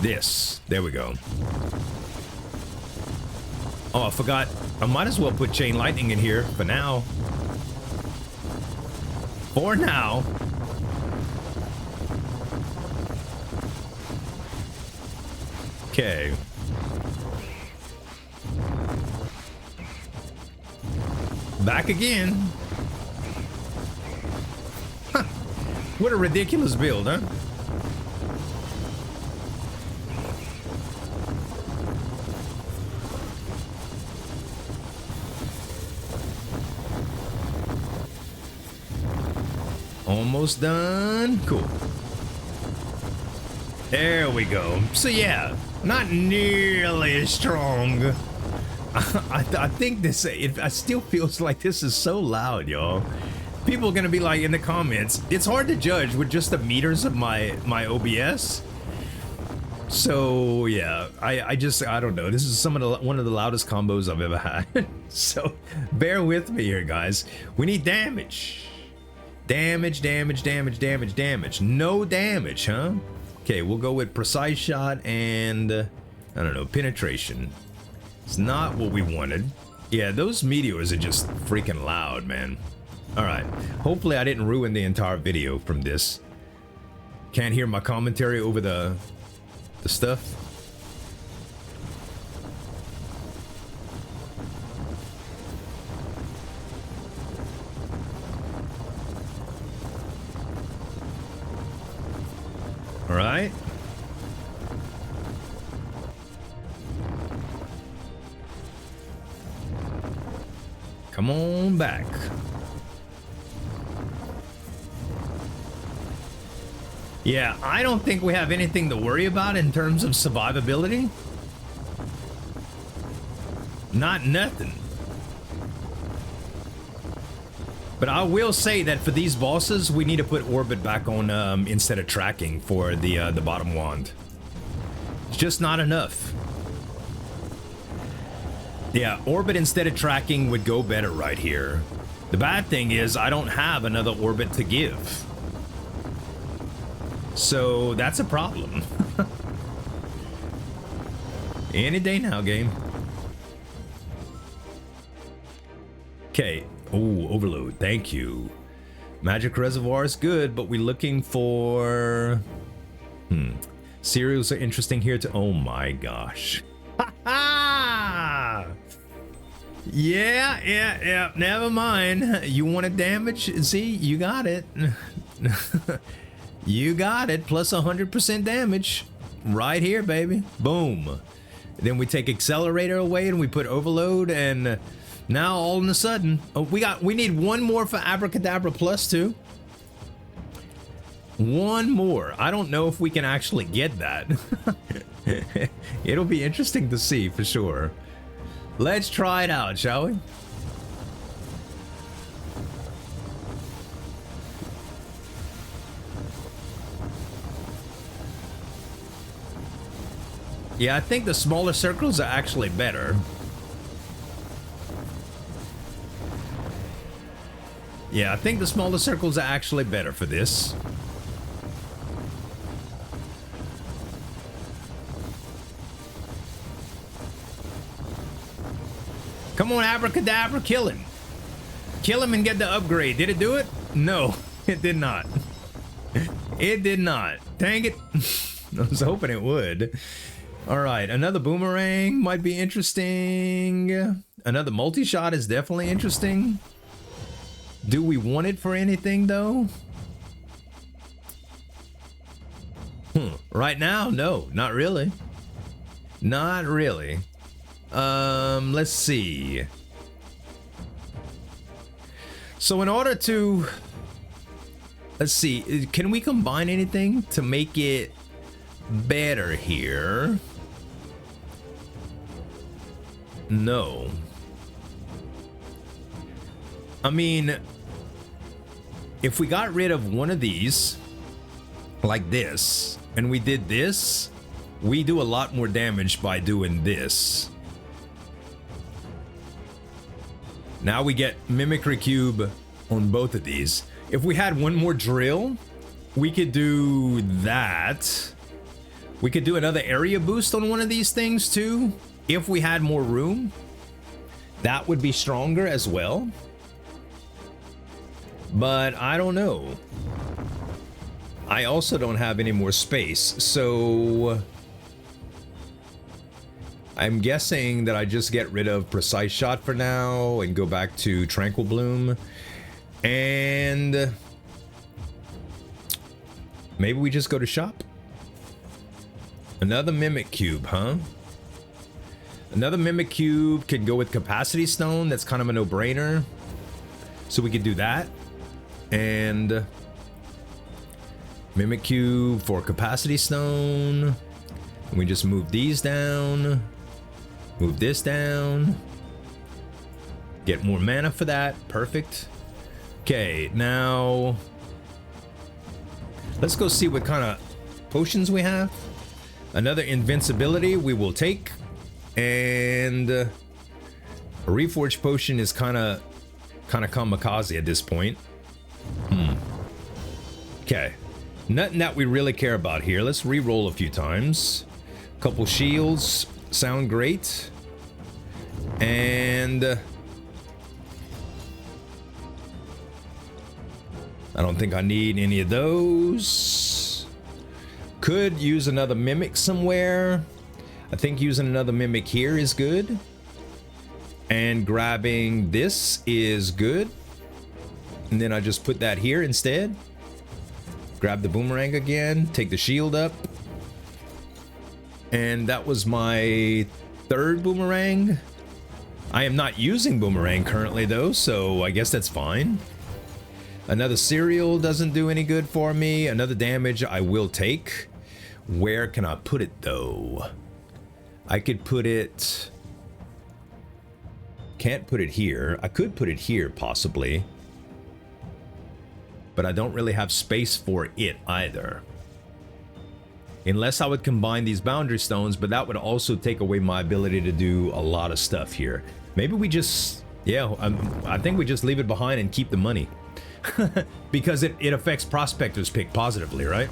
A: this. There we go. Oh, I forgot. I might as well put Chain Lightning in here for now. For now. Okay. Back again. Huh. What a ridiculous build, huh? Almost done. Cool. There we go. So yeah, not nearly as strong. I think this, it still feels like this is so loud, y'all. People are gonna be like in the comments, it's hard to judge with just the meters of my OBS. So yeah, I don't know. This is one of the loudest combos I've ever had. So bear with me here, guys. We need damage. Damage, damage, damage, damage, damage. No damage, huh? Okay, we'll go with precise shot and I don't know, penetration. It's not what we wanted. Yeah, those meteors are just freaking loud, man. All right, hopefully I didn't ruin the entire video from this. Can't hear my commentary over the stuff. All right. Come on back. Yeah, I don't think we have anything to worry about in terms of survivability. Not nothing. But I will say that for these bosses, we need to put orbit back on instead of tracking for the bottom wand. It's just not enough. Yeah, orbit instead of tracking would go better right here. The bad thing is I don't have another orbit to give. So that's a problem. Any day now, game. Okay. Oh, overload. Thank you. Magic Reservoir is good, but we're looking for... Cereals are interesting here too. Oh my gosh. Ha ha! Yeah. Never mind. You wanted damage? See, you got it. You got it. Plus 100% damage. Right here, baby. Boom. Then we take Accelerator away and we put Overload and Now all of a sudden, oh, we need one more for Abracadabra +2. One more. I don't know if we can actually get that. It'll be interesting to see for sure. Let's try it out, shall we? Yeah, I think the smaller circles are actually better. Yeah, I think the smaller circles are actually better for this. Come on, Abracadabra, kill him. Kill him and get the upgrade. Did it do it? No, it did not. It did not. Dang it. I was hoping it would. All right, another boomerang might be interesting. Another multi-shot is definitely interesting. Do we want it for anything, though? Right now, no, not really. Not really. Let's see. So in order to, let's see, can we combine anything to make it better here? No. I mean, if we got rid of one of these, like this, and we did this, we do a lot more damage by doing this. Now we get Mimicry Cube on both of these. If we had one more drill, we could do that. We could do another area boost on one of these things too. If we had more room, that would be stronger as well. But I don't know. I also don't have any more space, so I'm guessing that I just get rid of Precise Shot for now and go back to Tranquil Bloom. And maybe we just go to shop. Another Mimic Cube, huh? Another Mimic Cube could go with Capacity Stone. That's kind of a no-brainer. So we could do that. And Mimic Cube for Capacity Stone. And we just move these down. Move this down. Get more mana for that. Perfect. Okay, now let's go see what kind of potions we have. Another Invincibility we will take. And a Reforged Potion is kind of kamikaze at this point. Okay. Nothing that we really care about here. Let's re-roll a few times. Couple shields sound great. And I don't think I need any of those. Could use another Mimic somewhere. I think using another Mimic here is good. And grabbing this is good. And then I just put that here instead. Grab the boomerang again. Take the shield up. And that was my third boomerang. I am not using boomerang currently though, so I guess that's fine. Another cereal doesn't do any good for me. Another damage I will take. Where can I put it though? I could put it... Can't put it here. I could put it here possibly. But I don't really have space for it either. Unless I would combine these boundary stones, but that would also take away my ability to do a lot of stuff here. Maybe we just... Yeah, I think we just leave it behind and keep the money. Because it affects Prospector's pick positively, right?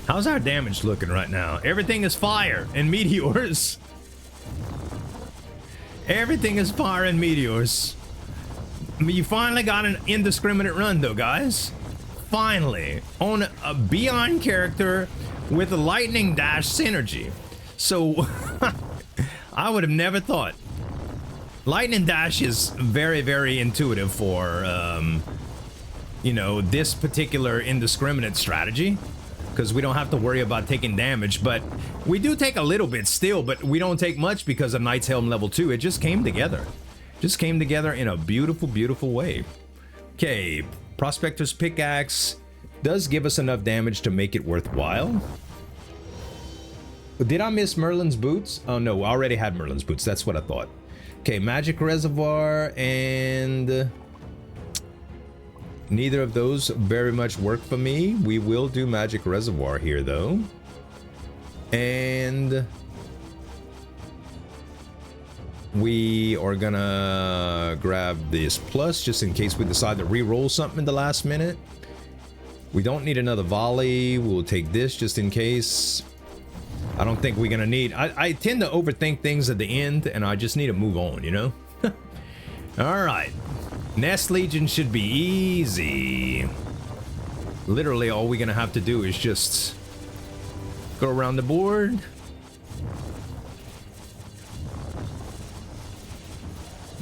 A: How's our damage looking right now? Everything is fire and meteors. Everything is fire and meteors. I mean, you finally got an indiscriminate run though, guys. Finally. On a Beyond character with a lightning dash synergy. So, I would have never thought Lightning Dash is very, very intuitive for, you know, this particular indiscriminate strategy, because we don't have to worry about taking damage, but we do take a little bit still, but we don't take much because of Knight's Helm level 2. It just came together. Just came together in a beautiful, beautiful way. Okay, Prospector's Pickaxe does give us enough damage to make it worthwhile. Did I miss Merlin's Boots? Oh no, I already had Merlin's Boots. That's what I thought. Okay, Magic Reservoir and... neither of those very much work for me. We will do Magic Reservoir here though. And... we are gonna grab this plus just in case we decide to re-roll something in the last minute. We don't need another volley. We'll take this just in case. I don't think we're gonna need... I tend to overthink things at the end, and I just need to move on, you know? Alright. Nest Legion should be easy. Literally, all we're gonna have to do is just go around the board.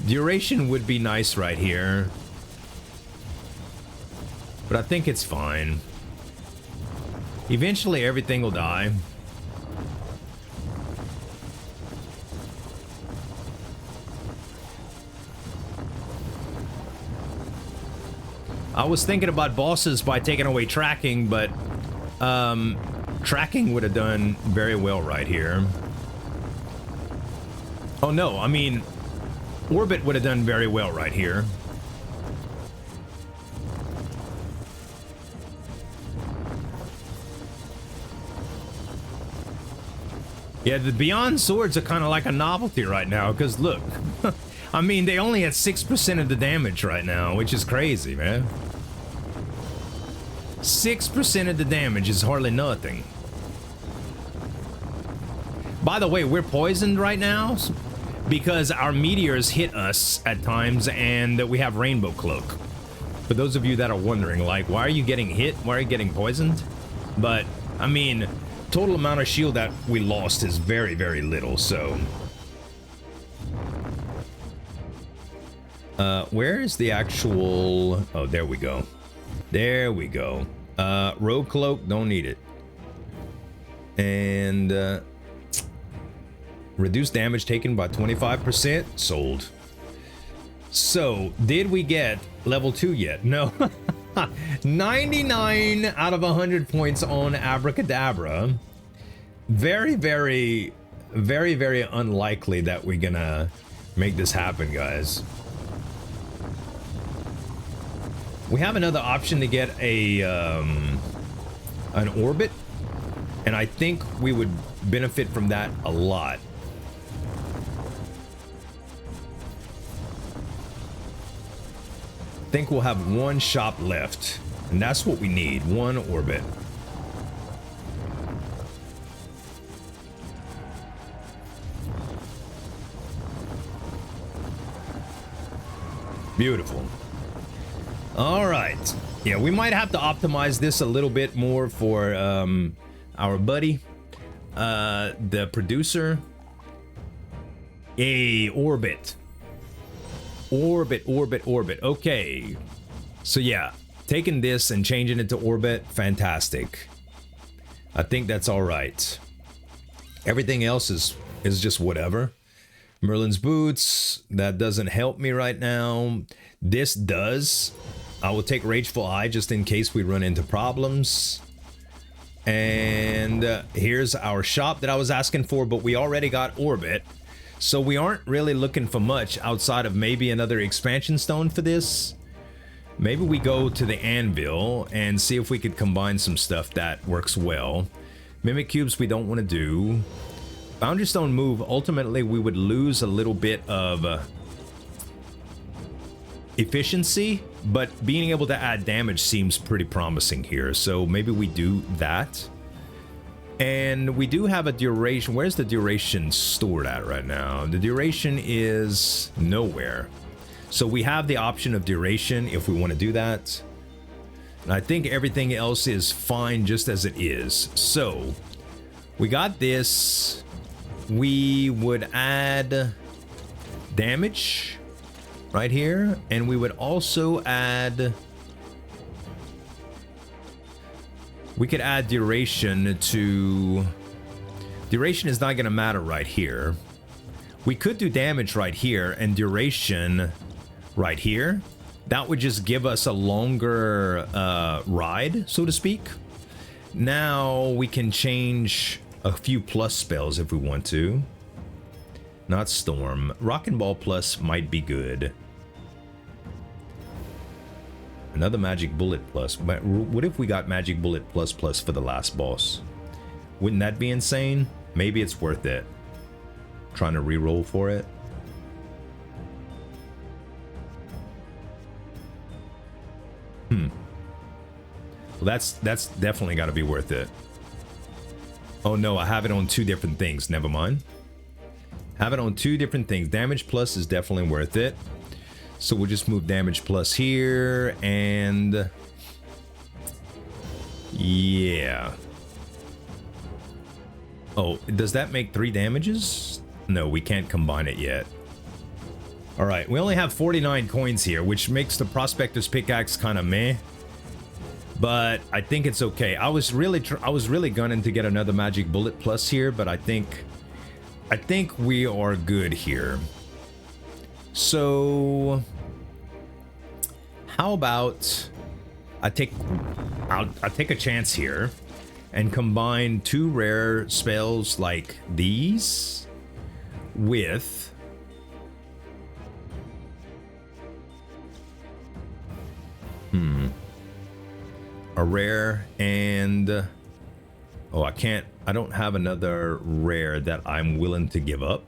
A: Duration would be nice right here, but I think it's fine. Eventually, everything will die. I was thinking about bosses by taking away tracking, but tracking would have done very well right here. Oh no, I mean, Orbit would have done very well right here. Yeah, the Beyond Swords are kind of like a novelty right now, because look, I mean, they only had 6% of the damage right now, which is crazy, man. 6% of the damage is hardly nothing. By the way, we're poisoned right now because our meteors hit us at times, and we have Rainbow Cloak. For those of you that are wondering, like, why are you getting hit? Why are you getting poisoned? But, I mean, total amount of shield that we lost is very, very little, so... where is the actual... oh, there we go. There we go. Rogue Cloak, don't need it. And, reduced damage taken by 25%, sold. So, did we get level 2 yet? No. 99 out of 100 points on Abracadabra. Very, very, very, very unlikely that we're gonna make this happen, guys. We have another option to get a an orbit, and I think we would benefit from that a lot. I think we'll have one shop left, and that's what we need, one orbit. Beautiful. All right. Yeah, we might have to optimize this a little bit more for our buddy, the producer. A orbit. Orbit, orbit, orbit. Okay. So yeah, taking this and changing it to orbit, fantastic. I think that's all right. Everything else is just whatever. Merlin's Boots, that doesn't help me right now. This does. I will take Rageful Eye just in case we run into problems. And here's our shop that I was asking for, but we already got Orbit. So we aren't really looking for much outside of maybe another expansion stone for this. Maybe we go to the Anvil and see if we could combine some stuff that works well. Mimic Cubes we don't want to do. Boundary Stone move, ultimately we would lose a little bit of efficiency, but being able to add damage seems pretty promising here, so maybe we do that. And we do have a duration. Where's the duration stored at right now? The duration is nowhere. So we have the option of duration if we want to do that. And I think everything else is fine just as it is. So we got this. We would add damage right here, and we would also add, we could add duration to, duration is not going to matter right here. We could do damage right here and duration right here. That would just give us a longer ride, so to speak. Now we can change a few plus spells if we want to. Not Storm. Rock and Ball Plus might be good. Another Magic Bullet Plus. What if we got Magic Bullet Plus Plus for the last boss? Wouldn't that be insane? Maybe it's worth it. Trying to re-roll for it. Well, that's definitely got to be worth it. Oh no, I have it on two different things. Never mind. Have it on two different things. Damage plus is definitely worth it. So we'll just move damage plus here, and yeah. Oh, does that make 3 damages? No, we can't combine it yet. All right, we only have 49 coins here, which makes the Prospector's Pickaxe kind of meh. But I think it's okay. I was really gunning to get another Magic Bullet Plus here, but I think we are good here. So how about I'll take a chance here and combine 2 rare spells like these with a rare and oh, I don't have another rare that I'm willing to give up.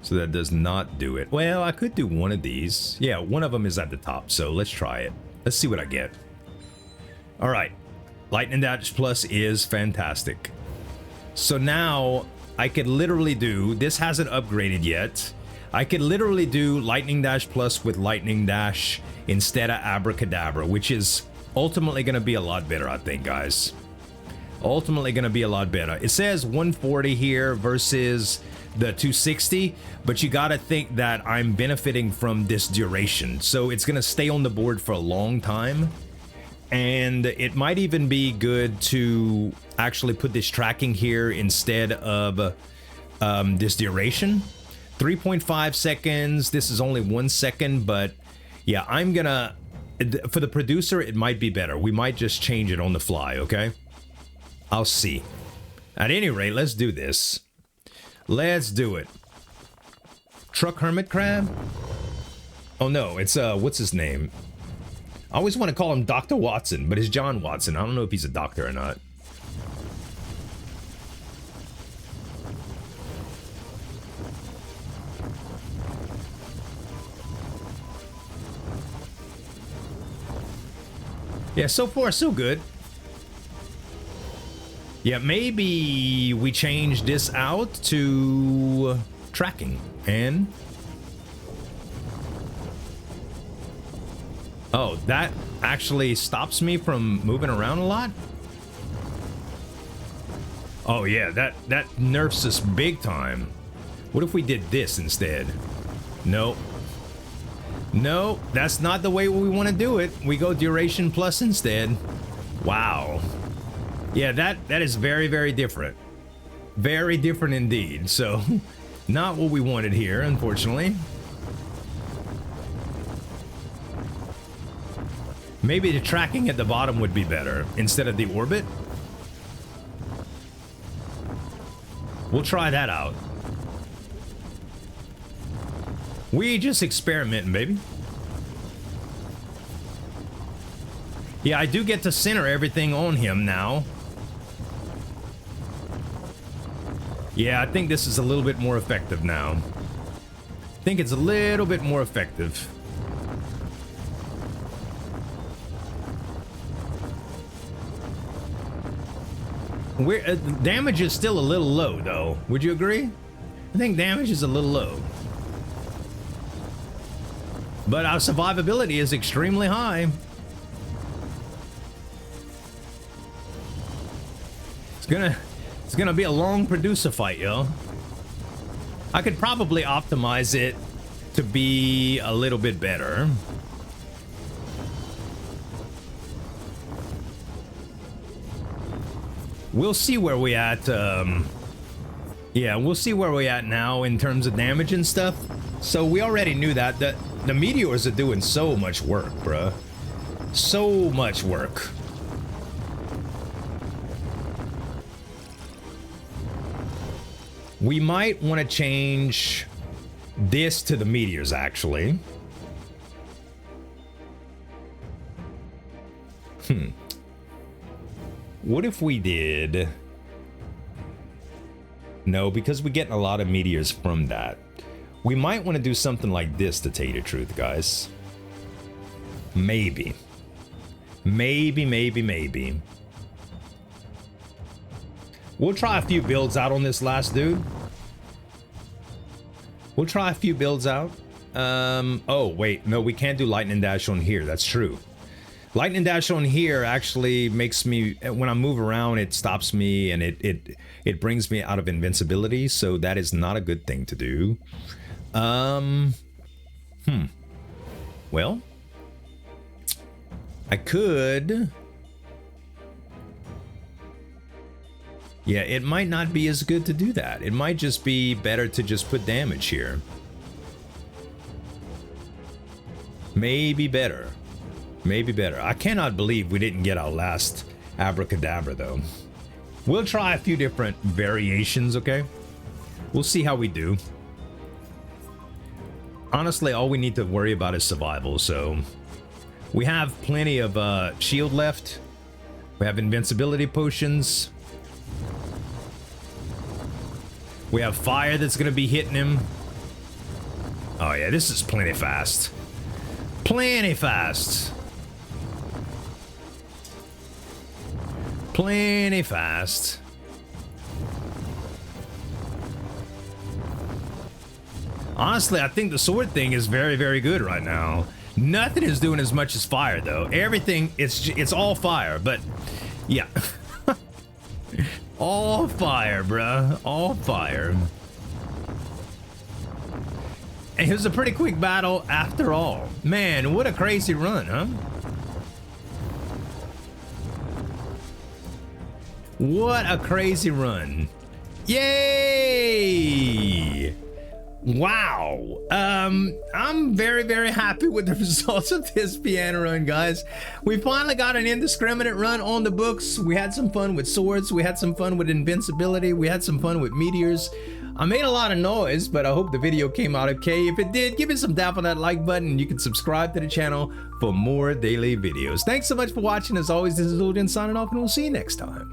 A: So that does not do it. Well, I could do one of these. Yeah, one of them is at the top, so let's try it. Let's see what I get. All right, Lightning Dash Plus is fantastic. So now I could literally do, this hasn't upgraded yet. I could literally do Lightning Dash Plus with Lightning Dash instead of Abracadabra, which is ultimately going to be a lot better, I think, guys. Ultimately going to be a lot better. It says 140 here versus the 260, but you got to think that I'm benefiting from this duration. So it's going to stay on the board for a long time. And it might even be good to actually put this tracking here instead of this duration. 3.5 seconds. This is only 1 second, but yeah, I'm gonna, for the producer, it might be better. We might just change it on the fly, okay? I'll see. At any rate, let's do this. Let's do it. Truck Hermit Crab? Oh no, it's what's his name? I always want to call him Dr. Watson, but it's John Watson. I don't know if he's a doctor or not. Yeah, so far so good. Yeah, maybe we change this out to tracking and... Oh, that actually stops me from moving around a lot? Oh yeah, that nerfs us big time. What if we did this instead? Nope. No, that's not the way we want to do it. We go duration plus instead. Wow. Yeah, that is very, very different. Very different indeed. So, not what we wanted here, unfortunately. Maybe the tracking at the bottom would be better instead of the orbit. We'll try that out. We just experimenting, baby. Yeah, I do get to center everything on him now. Yeah, I think this is a little bit more effective now. I think it's a little bit more effective. Damage is still a little low, though. Would you agree? I think damage is a little low. But our survivability is extremely high. It's gonna be a long producer fight, yo. I could probably optimize it to be a little bit better. We'll see where we at. Yeah, we'll see where we at now in terms of damage and stuff. So we already knew that the meteors are doing so much work, bruh. So much work. We might want to change this to the meteors, actually. What if we did... No, because we're getting a lot of meteors from that. We might want to do something like this, to tell you the truth, guys. Maybe. Maybe. We'll try a few builds out on this last dude. We'll try a few builds out. Oh, wait. No, we can't do lightning dash on here. That's true. Lightning dash on here actually makes me, when I move around, it stops me and it brings me out of invincibility. So that is not a good thing to do. Well, I could. Yeah, it might not be as good to do that. It might just be better to just put damage here. Maybe better. Maybe better. I cannot believe we didn't get our last abracadabra, though. We'll try a few different variations, okay? We'll see how we do. Honestly, all we need to worry about is survival, so... We have plenty of shield left. We have invincibility potions. We have fire that's going to be hitting him. Oh, yeah, this is plenty fast. Plenty fast. Plenty fast. Honestly, I think the sword thing is very, very good right now. Nothing is doing as much as fire, though. Everything, it's all fire, but yeah. All fire, bruh. All fire. And it was a pretty quick battle after all. Man, what a crazy run, huh? What a crazy run. Yay! Wow. I'm very, very happy with the results of this piano run, guys. We finally got an indiscriminate run on the books. We had some fun with swords. We had some fun with invincibility. We had some fun with meteors. I made a lot of noise, but I hope the video came out okay. If it did, give it some tap on that like button, and you can subscribe to the channel for more daily videos. Thanks so much for watching. As always, this is Zueljin signing off, and we'll see you next time.